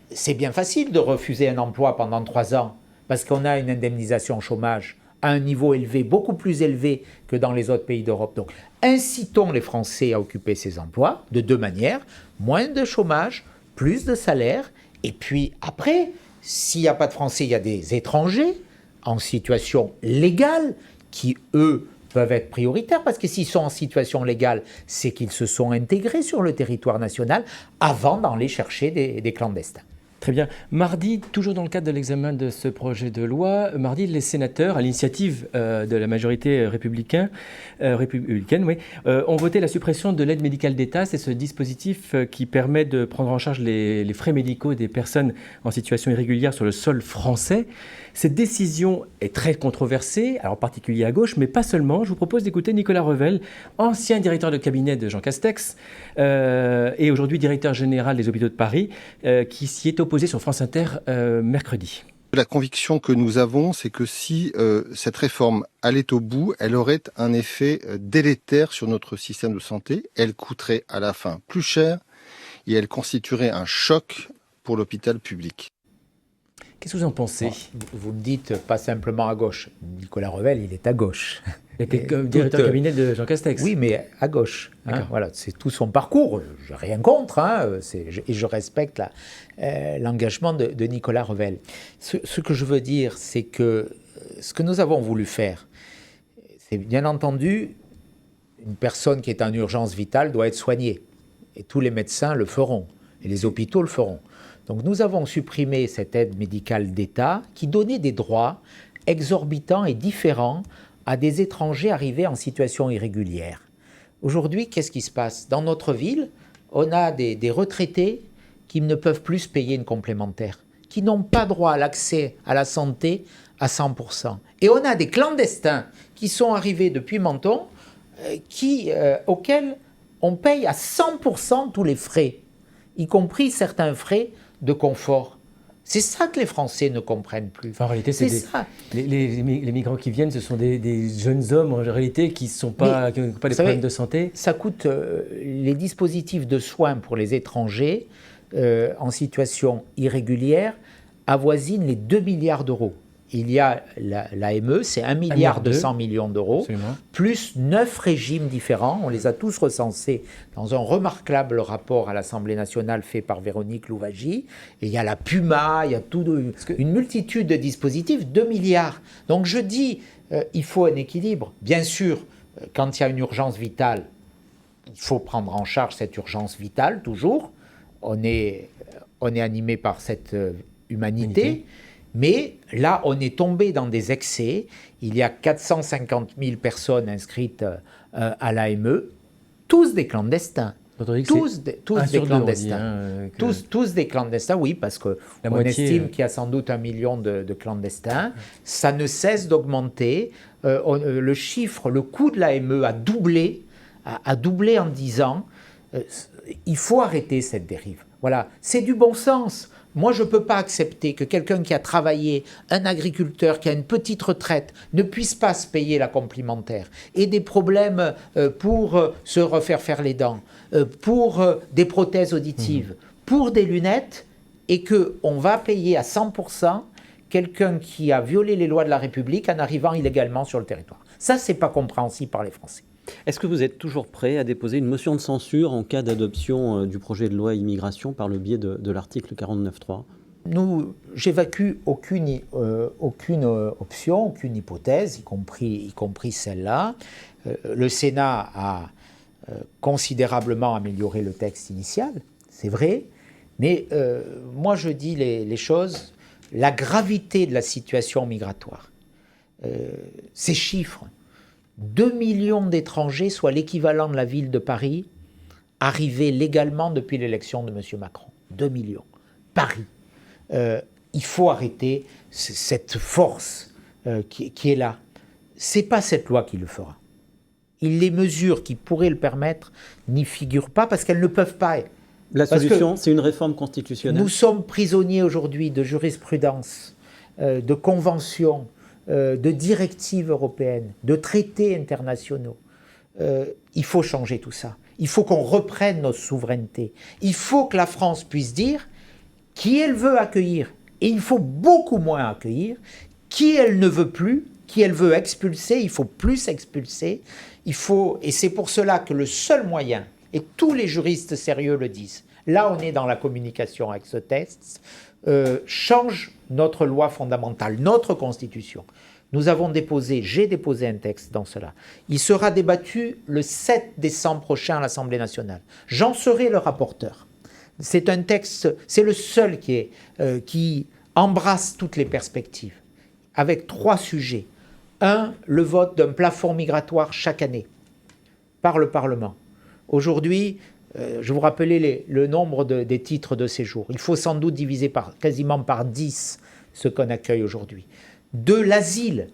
c'est bien facile de refuser un emploi pendant 3 ans, parce qu'on a une indemnisation chômage à un niveau élevé, beaucoup plus élevé que dans les autres pays d'Europe. Donc, incitons les Français à occuper ces emplois de 2 manières. Moins de chômage, plus de salaire. Et puis après, s'il n'y a pas de Français, il y a des étrangers en situation légale qui, eux, peuvent être prioritaires, parce que s'ils sont en situation légale, c'est qu'ils se sont intégrés sur le territoire national avant d'aller chercher des clandestins. Très bien. Mardi, toujours dans le cadre de l'examen de ce projet de loi, mardi, les sénateurs, à l'initiative de la majorité républicaine, ont voté la suppression de l'aide médicale d'État. C'est ce dispositif qui permet de prendre en charge les frais médicaux des personnes en situation irrégulière sur le sol français. Cette décision est très controversée, alors en particulier à gauche, mais pas seulement. Je vous propose d'écouter Nicolas Revel, ancien directeur de cabinet de Jean Castex et aujourd'hui directeur général des hôpitaux de Paris, qui s'y est opposé sur France Inter mercredi. La conviction que nous avons, c'est que si cette réforme allait au bout, elle aurait un effet délétère sur notre système de santé. Elle coûterait à la fin plus cher et elle constituerait un choc pour l'hôpital public. Qu'est-ce que vous en pensez? Vous me dites pas simplement à gauche. Nicolas Revel, il est à gauche. Il était directeur de cabinet de Jean Castex. Oui, mais à gauche. Voilà, c'est tout son parcours. Je n'ai rien contre. Et je respecte l'engagement de Nicolas Revel. Ce que je veux dire, c'est que ce que nous avons voulu faire, c'est bien entendu, une personne qui est en urgence vitale doit être soignée. Et tous les médecins le feront. Et les hôpitaux le feront. Donc nous avons supprimé cette aide médicale d'État qui donnait des droits exorbitants et différents à des étrangers arrivés en situation irrégulière. Aujourd'hui, qu'est-ce qui se passe? Dans notre ville, on a des retraités qui ne peuvent plus se payer une complémentaire, qui n'ont pas droit à l'accès à la santé à 100%. Et on a des clandestins qui sont arrivés depuis Menton, auxquels on paye à 100% tous les frais, y compris certains frais de confort. C'est ça que les Français ne comprennent plus. Enfin, en réalité, les migrants qui viennent, ce sont des jeunes hommes, en réalité, qui n'ont pas des problèmes de santé. Ça coûte, les dispositifs de soins pour les étrangers en situation irrégulière avoisinent les 2 milliards d'euros. Il y a l'AME, c'est 1,2 milliard d'euros, plus 9 régimes différents. On les a tous recensés dans un remarquable rapport à l'Assemblée nationale fait par Véronique Louwagie. Et il y a la PUMA, il y a une multitude de dispositifs, 2 milliards. Donc je dis, il faut un équilibre. Bien sûr, quand il y a une urgence vitale, il faut prendre en charge cette urgence vitale, toujours. On est animé par cette humanité. Mais là, on est tombé dans des excès. Il y a 450 000 personnes inscrites à l'AME, tous des clandestins. Tous des clandestins. Tous des clandestins, oui, parce qu'on estime qu'il y a sans doute 1 million de clandestins. Ça ne cesse d'augmenter. Le coût de l'AME a doublé en 10 ans. Il faut arrêter cette dérive. Voilà, c'est du bon sens. Moi, je ne peux pas accepter que quelqu'un qui a travaillé, un agriculteur qui a une petite retraite, ne puisse pas se payer la complémentaire, et des problèmes pour se refaire faire les dents, pour des prothèses auditives, pour des lunettes, et qu'on va payer à 100% quelqu'un qui a violé les lois de la République en arrivant illégalement sur le territoire. Ça, ce n'est pas compréhensible par les Français. Est-ce que vous êtes toujours prêt à déposer une motion de censure en cas d'adoption du projet de loi immigration par le biais de l'article 49.3 ? Nous, j'évacue aucune option, aucune hypothèse, y compris celle-là. Le Sénat a considérablement amélioré le texte initial, c'est vrai, mais moi je dis les choses, la gravité de la situation migratoire, ces chiffres, 2 millions d'étrangers, soit l'équivalent de la ville de Paris, arrivés légalement depuis l'élection de M. Macron. 2 millions. Paris. Il faut arrêter cette force qui est là. Ce n'est pas cette loi qui le fera. Les mesures qui pourraient le permettre n'y figurent pas parce qu'elles ne peuvent pas. La solution, c'est une réforme constitutionnelle. Nous sommes prisonniers aujourd'hui de jurisprudence, de conventions, de directives européennes, de traités internationaux. Il faut changer tout ça. Il faut qu'on reprenne notre souveraineté. Il faut que la France puisse dire qui elle veut accueillir. Et il faut beaucoup moins accueillir. Qui elle ne veut plus, qui elle veut expulser, il faut plus expulser. Et c'est pour cela que le seul moyen, et tous les juristes sérieux le disent, là on est dans la communication avec ce texte, change notre loi fondamentale, notre Constitution. J'ai déposé un texte dans cela. Il sera débattu le 7 décembre prochain à l'Assemblée nationale. J'en serai le rapporteur. C'est un texte, c'est le seul qui embrasse toutes les perspectives, avec 3 sujets. 1, le vote d'un plafond migratoire chaque année par le Parlement. Aujourd'hui, je vous rappelais le nombre des titres de séjour. Il faut sans doute diviser quasiment par 10 ce qu'on accueille aujourd'hui. 2, l'asile,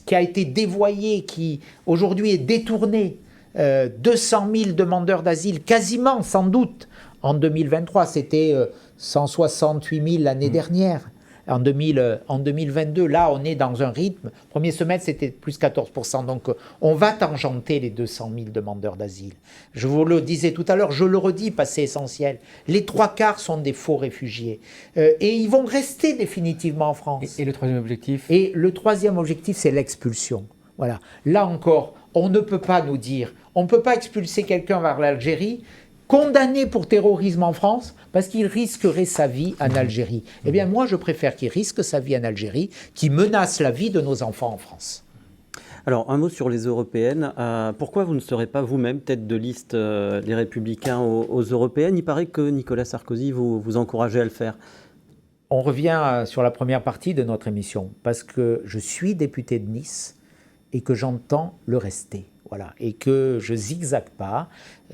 qui a été dévoyé, qui aujourd'hui est détourné. 200 000 demandeurs d'asile, quasiment, sans doute. En 2023, c'était 168 000 l'année dernière. En 2022, là, on est dans un rythme. Premier semestre, c'était plus 14%. Donc, on va tangenter les 200 000 demandeurs d'asile. Je vous le disais tout à l'heure, je le redis, parce que c'est essentiel. Les 3/4 sont des faux réfugiés. Et ils vont rester définitivement en France. Et le troisième objectif ? Et le troisième objectif, c'est l'expulsion. Voilà. Là encore, on ne peut pas nous dire, on ne peut pas expulser quelqu'un vers l'Algérie, condamné pour terrorisme en France, parce qu'il risquerait sa vie en Algérie. Eh bien, moi, je préfère qu'il risque sa vie en Algérie, qu'il menace la vie de nos enfants en France. Alors, un mot sur les européennes. Pourquoi vous ne serez pas vous-même tête de liste des Républicains aux européennes ? Il paraît que Nicolas Sarkozy vous encourageait à le faire. On revient sur la première partie de notre émission, parce que je suis député de Nice et que j'entends le rester. Voilà, et que je zigzague pas.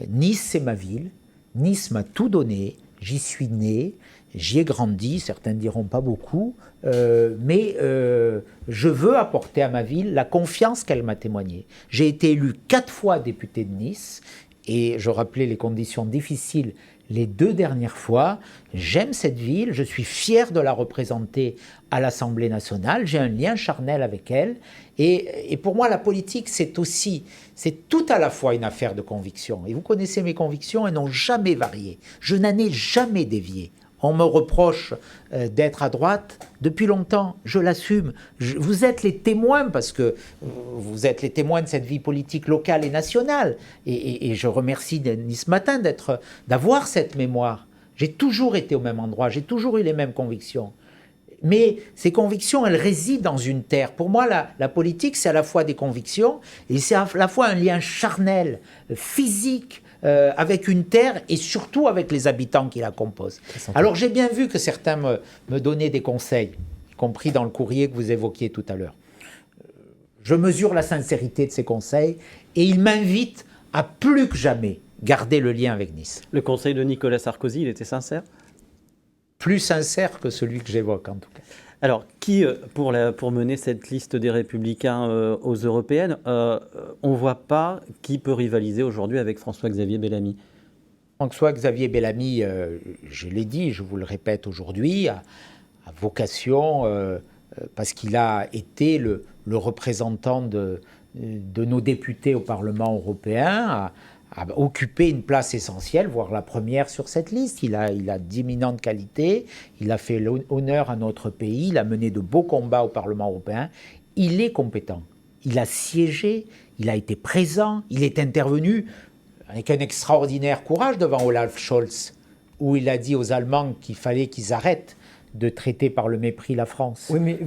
Nice, c'est ma ville. Nice m'a tout donné. J'y suis né, j'y ai grandi. Certains ne diront pas beaucoup, mais je veux apporter à ma ville la confiance qu'elle m'a témoignée. J'ai été élu 4 fois député de Nice, et je rappelais les conditions difficiles les 2 dernières fois. J'aime cette ville, je suis fier de la représenter à l'Assemblée nationale, j'ai un lien charnel avec elle, et pour moi la politique c'est tout à la fois une affaire de conviction, et vous connaissez mes convictions, elles n'ont jamais varié, je n'en ai jamais dévié. On me reproche d'être à droite depuis longtemps, je l'assume. Vous êtes les témoins, parce que vous êtes les témoins de cette vie politique locale et nationale. Et je remercie Nice Matin d'avoir cette mémoire. J'ai toujours été au même endroit, j'ai toujours eu les mêmes convictions. Mais ces convictions, elles résident dans une terre. Pour moi, la politique, c'est à la fois des convictions, et c'est à la fois un lien charnel, physique, avec une terre et surtout avec les habitants qui la composent. Alors j'ai bien vu que certains me donnaient des conseils, y compris dans le courrier que vous évoquiez tout à l'heure. Je mesure la sincérité de ces conseils et ils m'invitent à plus que jamais garder le lien avec Nice. Le conseil de Nicolas Sarkozy, il était sincère ? Plus sincère que celui que j'évoque en tout cas. Alors, qui, pour mener cette liste des Républicains aux européennes, on ne voit pas qui peut rivaliser aujourd'hui avec François-Xavier Bellamy. François-Xavier Bellamy, je l'ai dit, je vous le répète aujourd'hui, a vocation, parce qu'il a été le représentant de nos députés au Parlement européen, a occupé une place essentielle, voire la première sur cette liste. Il a d'imminentes qualités, il a fait honneur à notre pays, il a mené de beaux combats au Parlement européen. Il est compétent, il a siégé, il a été présent, il est intervenu avec un extraordinaire courage devant Olaf Scholz, où il a dit aux Allemands qu'il fallait qu'ils arrêtent de traiter par le mépris la France. Oui, mais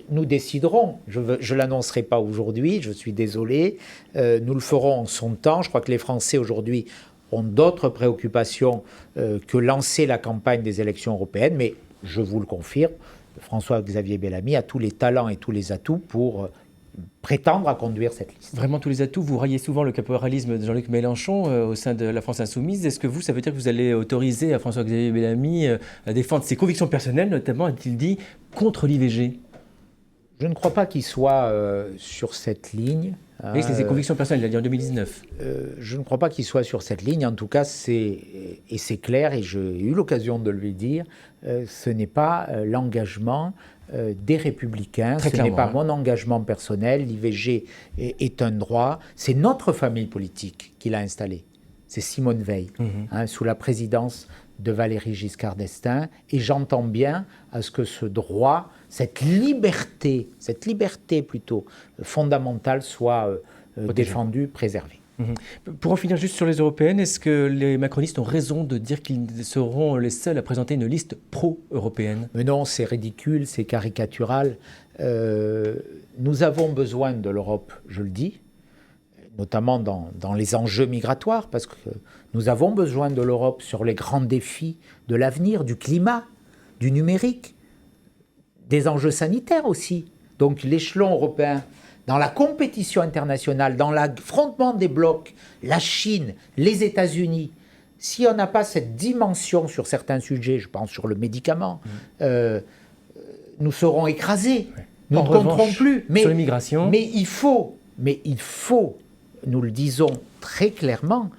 nous déciderons, je ne l'annoncerai pas aujourd'hui, je suis désolé, nous le ferons en son temps. Je crois que les Français aujourd'hui ont d'autres préoccupations que lancer la campagne des élections européennes, mais je vous le confirme, François-Xavier Bellamy a tous les talents et tous les atouts pour prétendre à conduire cette liste. Vraiment tous les atouts. Vous raillez souvent le caporalisme de Jean-Luc Mélenchon au sein de la France Insoumise. Est-ce que ça veut dire que vous allez autoriser à François-Xavier Bellamy à défendre ses convictions personnelles, notamment, a-t-il dit, contre l'IVG ? Je ne crois pas qu'il soit sur cette ligne. Oui, c'est ses convictions personnelles, il a dit en 2019. Je ne crois pas qu'il soit sur cette ligne. En tout cas, c'est clair, et j'ai eu l'occasion de le dire, ce n'est pas l'engagement des Républicains, ce n'est pas mon engagement personnel. L'IVG est un droit. C'est notre famille politique qui l'a installé. C'est Simone Veil, sous la présidence de Valéry Giscard d'Estaing. Et j'entends bien à ce que ce droit, cette liberté plutôt fondamentale soit défendue, préservée. Pour en finir juste sur les européennes, est-ce que les macronistes ont raison de dire qu'ils seront les seuls à présenter une liste pro-européenne ? Mais non, c'est ridicule, c'est caricatural. Nous avons besoin de l'Europe, je le dis, notamment dans les enjeux migratoires, parce que nous avons besoin de l'Europe sur les grands défis de l'avenir, du climat, du numérique, des enjeux sanitaires aussi. Donc l'échelon européen, dans la compétition internationale, dans l'affrontement des blocs, la Chine, les États-Unis, si on n'a pas cette dimension sur certains sujets, je pense sur le médicament, nous serons écrasés. Nous ne compterons plus. Sur l'immigration. Mais il faut, nous le disons très clairement,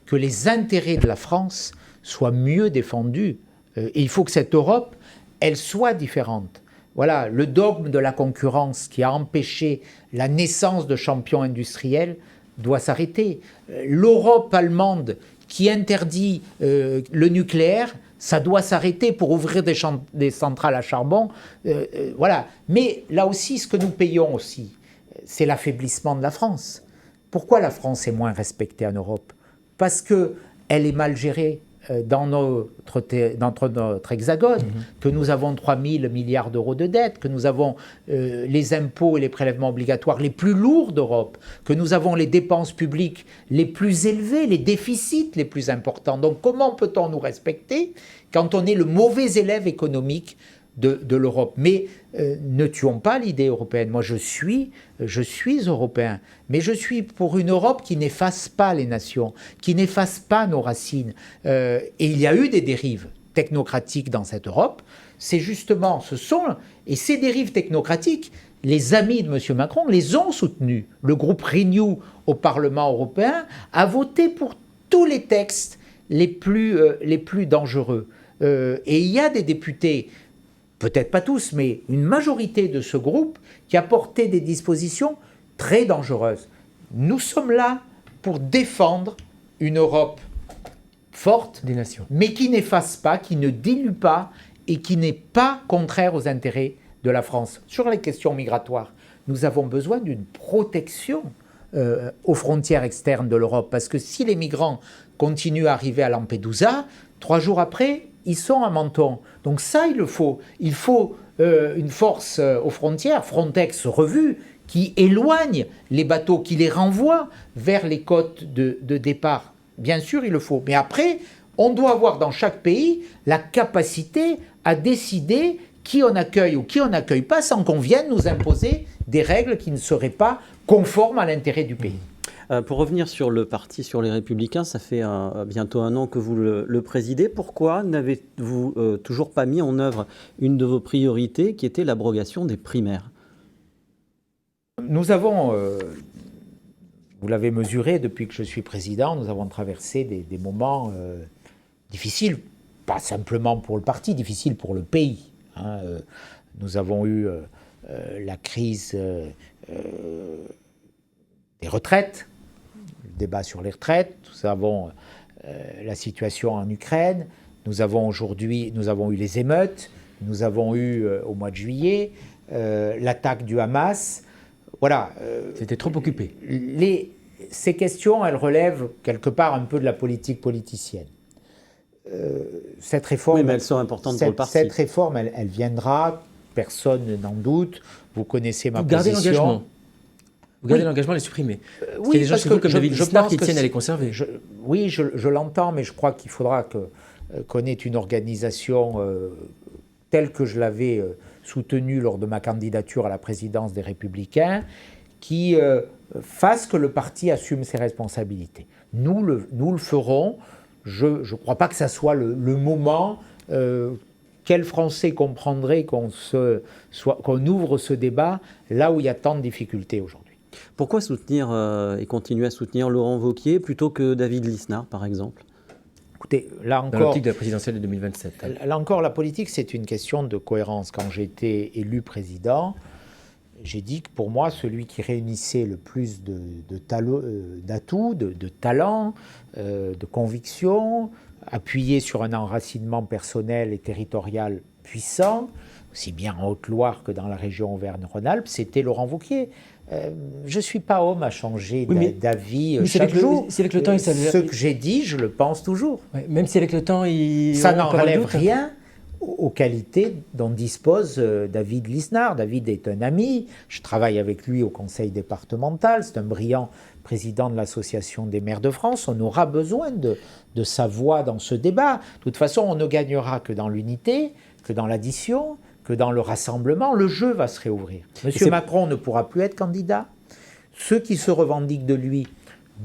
que les intérêts de la France soient mieux défendus. Et il faut que cette Europe, elle soit différente. Voilà, le dogme de la concurrence qui a empêché la naissance de champions industriels doit s'arrêter. L'Europe allemande qui interdit le nucléaire, ça doit s'arrêter pour ouvrir des centrales à charbon. Voilà. Mais là aussi, ce que nous payons aussi, c'est l'affaiblissement de la France. Pourquoi la France est moins respectée en Europe ? Parce qu'elle est mal gérée dans notre hexagone, que nous avons 3 000 milliards d'euros de dette, que nous avons les impôts et les prélèvements obligatoires les plus lourds d'Europe, que nous avons les dépenses publiques les plus élevées, les déficits les plus importants. Donc comment peut-on nous respecter quand on est le mauvais élève économique de l'Europe? Mais ne tuons pas l'idée européenne. Moi, je suis européen, mais je suis pour une Europe qui n'efface pas les nations, qui n'efface pas nos racines. Et il y a eu des dérives technocratiques dans cette Europe. C'est justement, et ces dérives technocratiques, les amis de M. Macron les ont soutenues. Le groupe Renew au Parlement européen a voté pour tous les textes les plus dangereux. Et il y a des députés, peut-être pas tous, mais une majorité de ce groupe qui a porté des dispositions très dangereuses. Nous sommes là pour défendre une Europe forte, des nations, mais qui n'efface pas, qui ne dilue pas et qui n'est pas contraire aux intérêts de la France. Sur les questions migratoires, nous avons besoin d'une protection aux frontières externes de l'Europe, parce que si les migrants continuent à arriver à Lampedusa, 3 jours après, ils sont à Menton. Donc ça, il le faut. Il faut une force aux frontières, Frontex revue, qui éloigne les bateaux, qui les renvoie vers les côtes de départ. Bien sûr, il le faut. Mais après, on doit avoir dans chaque pays la capacité à décider qui on accueille ou qui on n'accueille pas, sans qu'on vienne nous imposer des règles qui ne seraient pas conformes à l'intérêt du pays. Pour revenir sur le parti, sur les Républicains, ça fait bientôt 1 an que vous le présidez. Pourquoi n'avez-vous toujours pas mis en œuvre une de vos priorités, qui était l'abrogation des primaires ? Nous avons vous l'avez mesuré, depuis que je suis président, nous avons traversé des moments difficiles, pas simplement pour le parti, difficiles pour le pays. Hein. Nous avons eu la crise des retraites, le débat sur les retraites, nous avons la situation en Ukraine, nous avons eu les émeutes, nous avons eu au mois de juillet l'attaque du Hamas. Voilà. C'était trop occupé. Ces questions, elles relèvent quelque part un peu de la politique politicienne. Cette réforme, oui, mais elles sont importantes pour le parti. Cette réforme, elle viendra, personne n'en doute. Vous connaissez ma position. Vous gardez l'engagement. Vous gardez l'engagement à les supprimer. Parce qu'il y a des gens chez vous comme David Lisnard qui tiennent à les conserver. Oui, je l'entends, mais je crois qu'il faudra qu'on ait une organisation telle que je l'avais soutenue lors de ma candidature à la présidence des Républicains, qui fasse que le parti assume ses responsabilités. Nous le ferons. Je ne crois pas que ça soit le moment. Quel Français comprendrait qu'on ouvre ce débat là où il y a tant de difficultés aujourd'hui? Pourquoi soutenir et continuer à soutenir Laurent Wauquiez plutôt que David Lisnard, par exemple? Écoutez, là encore, dans l'optique de la présidentielle de 2027. Là encore, la politique, c'est une question de cohérence. Quand j'ai été élu président, j'ai dit que pour moi, celui qui réunissait le plus d'atouts, de talents, de convictions, appuyé sur un enracinement personnel et territorial puissant, aussi bien en Haute-Loire que dans la région Auvergne-Rhône-Alpes, c'était Laurent Wauquiez. Je ne suis pas homme à changer d'avis chaque jour. Si avec le temps, ce que j'ai dit, je le pense toujours. Ouais, même si avec le temps, ça n'enlève rien aux qualités dont dispose David Lisnard. David est un ami, je travaille avec lui au conseil départemental, c'est un brillant président de l'Association des maires de France. On aura besoin de sa voix dans ce débat. De toute façon, on ne gagnera que dans l'unité, que dans l'addition, que dans le rassemblement. Le jeu va se réouvrir. Monsieur Macron ne pourra plus être candidat. Ceux qui se revendiquent de lui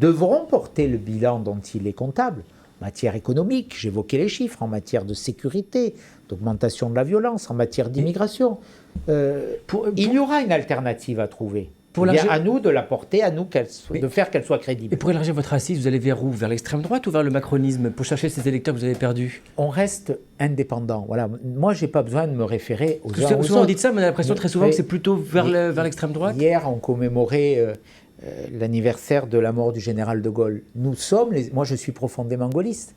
devront porter le bilan dont il est comptable. En matière économique, j'évoquais les chiffres, en matière de sécurité, d'augmentation de la violence, en matière d'immigration. Il y aura une alternative à trouver. À nous de la porter, à nous de faire qu'elle soit crédible. Et pour élargir votre assise, vous allez vers où? Vers l'extrême droite ou vers le macronisme pour chercher ces électeurs que vous avez perdus? On reste indépendant. Voilà. Moi, je n'ai pas besoin de me référer aux uns aux autres. Souvent on dit ça, mais on a l'impression très souvent que c'est plutôt vers l'extrême droite. Hier, on commémorait l'anniversaire de la mort du général de Gaulle. Moi, je suis profondément gaulliste.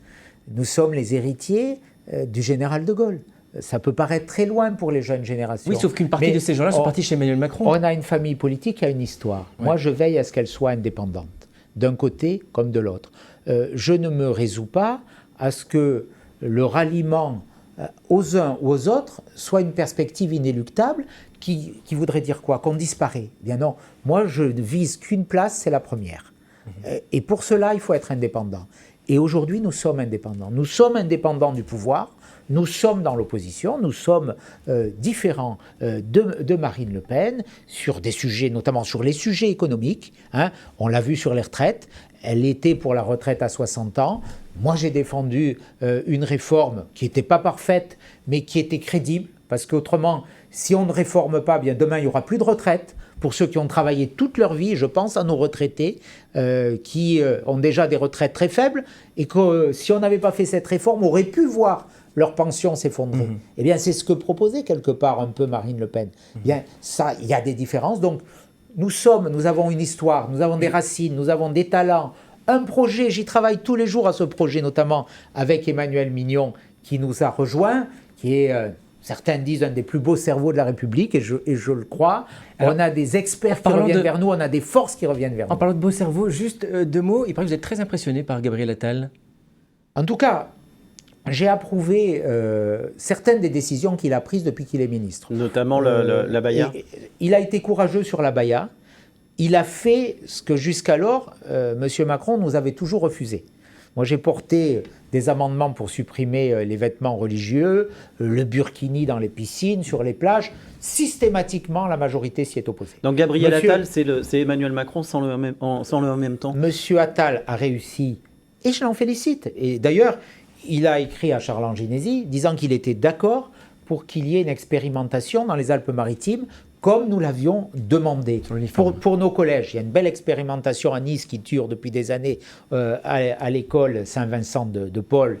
Nous sommes les héritiers du général de Gaulle. Ça peut paraître très loin pour les jeunes générations. Oui, sauf qu'une partie de ces gens-là sont partis chez Emmanuel Macron. On a une famille politique qui a une histoire. Ouais. Moi, je veille à ce qu'elle soit indépendante, d'un côté comme de l'autre. Je ne me résous pas à ce que le ralliement aux uns ou aux autres soit une perspective inéluctable qui voudrait dire quoi? Qu'on disparaît. Bien non. Moi, je ne vise qu'une place, c'est la première. Et pour cela, il faut être indépendant. Et aujourd'hui, nous sommes indépendants. Nous sommes indépendants du pouvoir. Nous sommes dans l'opposition, nous sommes différents de Marine Le Pen sur des sujets, notamment sur les sujets économiques. Hein. On l'a vu sur les retraites, elle était pour la retraite à 60 ans. Moi, j'ai défendu une réforme qui n'était pas parfaite, mais qui était crédible, parce qu'autrement, si on ne réforme pas, bien demain, il n'y aura plus de retraite. Pour ceux qui ont travaillé toute leur vie, je pense à nos retraités qui ont déjà des retraites très faibles, et que si on n'avait pas fait cette réforme, on aurait pu voir leur pension s'effondrer. Eh bien, c'est ce que proposait quelque part un peu Marine Le Pen. Eh bien, ça, il y a des différences. Donc, nous avons une histoire, nous avons des racines, nous avons des talents, un projet. J'y travaille tous les jours à ce projet, notamment avec Emmanuel Mignon, qui nous a rejoints, qui est, certains disent, un des plus beaux cerveaux de la République, et je le crois. Alors, on a des experts qui reviennent vers nous, on a des forces qui reviennent vers nous. En parlant de beaux cerveaux, juste deux mots. Il paraît que vous êtes très impressionné par Gabriel Attal. En tout cas, j'ai approuvé certaines des décisions qu'il a prises depuis qu'il est ministre. Notamment l'abaya. Il a été courageux sur l'abaya. Il a fait ce que jusqu'alors, M. Macron nous avait toujours refusé. Moi, j'ai porté des amendements pour supprimer les vêtements religieux, le burkini dans les piscines, sur les plages. Systématiquement, la majorité s'y est opposée. Donc Gabriel Attal, c'est Emmanuel Macron sans le en même temps. M. Attal a réussi, et je l'en félicite. Et d'ailleurs, il a écrit à Charles Anginesi disant qu'il était d'accord pour qu'il y ait une expérimentation dans les Alpes-Maritimes comme nous l'avions demandé. Pour nos collèges, il y a une belle expérimentation à Nice qui dure depuis des années à l'école Saint-Vincent de Paul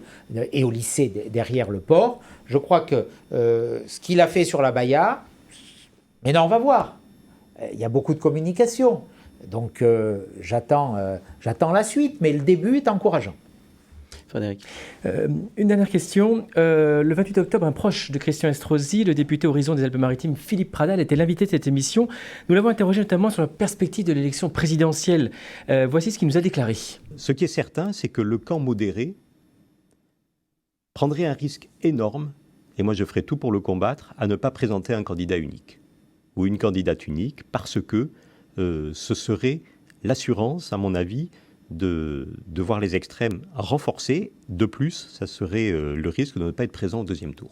et au lycée derrière le port. Je crois que ce qu'il a fait sur la Baïa, mais non, on va voir. Il y a beaucoup de communication. Donc j'attends la suite, mais le début est encourageant. Frédéric. Une dernière question. Le 28 octobre, un proche de Christian Estrosi, le député Horizon des Alpes-Maritimes, Philippe Pradal, était l'invité de cette émission. Nous l'avons interrogé notamment sur la perspective de l'élection présidentielle. Voici ce qu'il nous a déclaré. Ce qui est certain, c'est que le camp modéré prendrait un risque énorme, et moi je ferai tout pour le combattre, à ne pas présenter un candidat unique ou une candidate unique, parce que ce serait l'assurance, à mon avis, de voir les extrêmes renforcés. De plus, ça serait le risque de ne pas être présent au deuxième tour.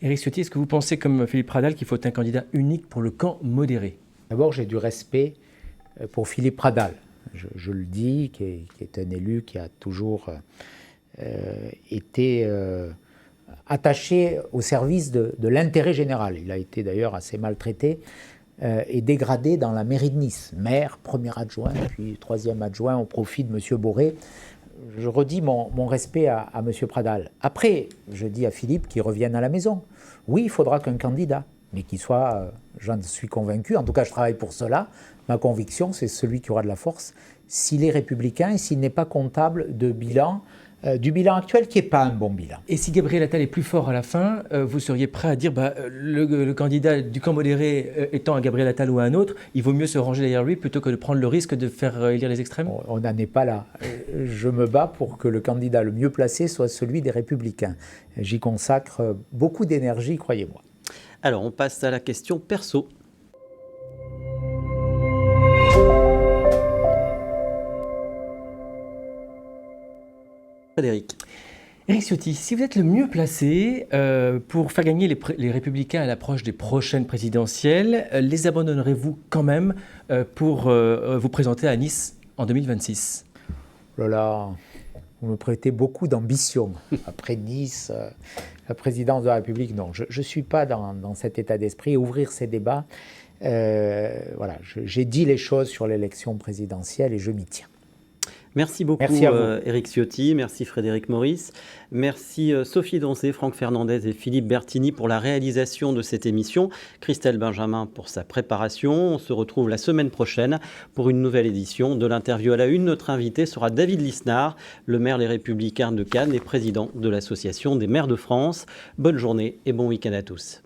Éric Ciotti, est-ce que vous pensez, comme Philippe Pradal, qu'il faut un candidat unique pour le camp modéré? D'abord, j'ai du respect pour Philippe Pradal. Je le dis, qui est un élu qui a toujours été attaché au service de l'intérêt général. Il a été d'ailleurs assez maltraité et dégradé dans la mairie de Nice. Maire, premier adjoint, puis troisième adjoint au profit de M. Boré. Je redis mon respect à M. Pradal. Après, je dis à Philippe qu'il revienne à la maison. Oui, il faudra qu'un candidat, mais qu'il soit, j'en suis convaincu, en tout cas je travaille pour cela, ma conviction c'est celui qui aura de la force, s'il est républicain et s'il n'est pas comptable de bilan, du bilan actuel qui n'est pas un bon bilan. Et si Gabriel Attal est plus fort à la fin, vous seriez prêt à dire le candidat du camp modéré étant un Gabriel Attal ou un autre, il vaut mieux se ranger derrière lui plutôt que de prendre le risque de faire élire les extrêmes? On n'en est pas là. Je me bats pour que le candidat le mieux placé soit celui des Républicains. J'y consacre beaucoup d'énergie, croyez-moi. Alors, on passe à la question perso. Frédéric. Éric Ciotti, si vous êtes le mieux placé pour faire gagner les Républicains à l'approche des prochaines présidentielles, les abandonnerez-vous quand même pour vous présenter à Nice en 2026? Là, vous me prêtez beaucoup d'ambition. Après Nice, la présidence de la République, non. Je ne suis pas dans cet état d'esprit. Ouvrir ces débats, voilà, j'ai dit les choses sur l'élection présidentielle et je m'y tiens. Merci beaucoup Éric Ciotti, merci Frédéric Maurice, merci Sophie Doncé, Franck Fernandez et Philippe Bertini pour la réalisation de cette émission, Christelle Benjamin pour sa préparation. On se retrouve la semaine prochaine pour une nouvelle édition de l'interview à la une. Notre invité sera David Lisnard, le maire Les Républicains de Cannes et président de l'Association des maires de France. Bonne journée et bon week-end à tous.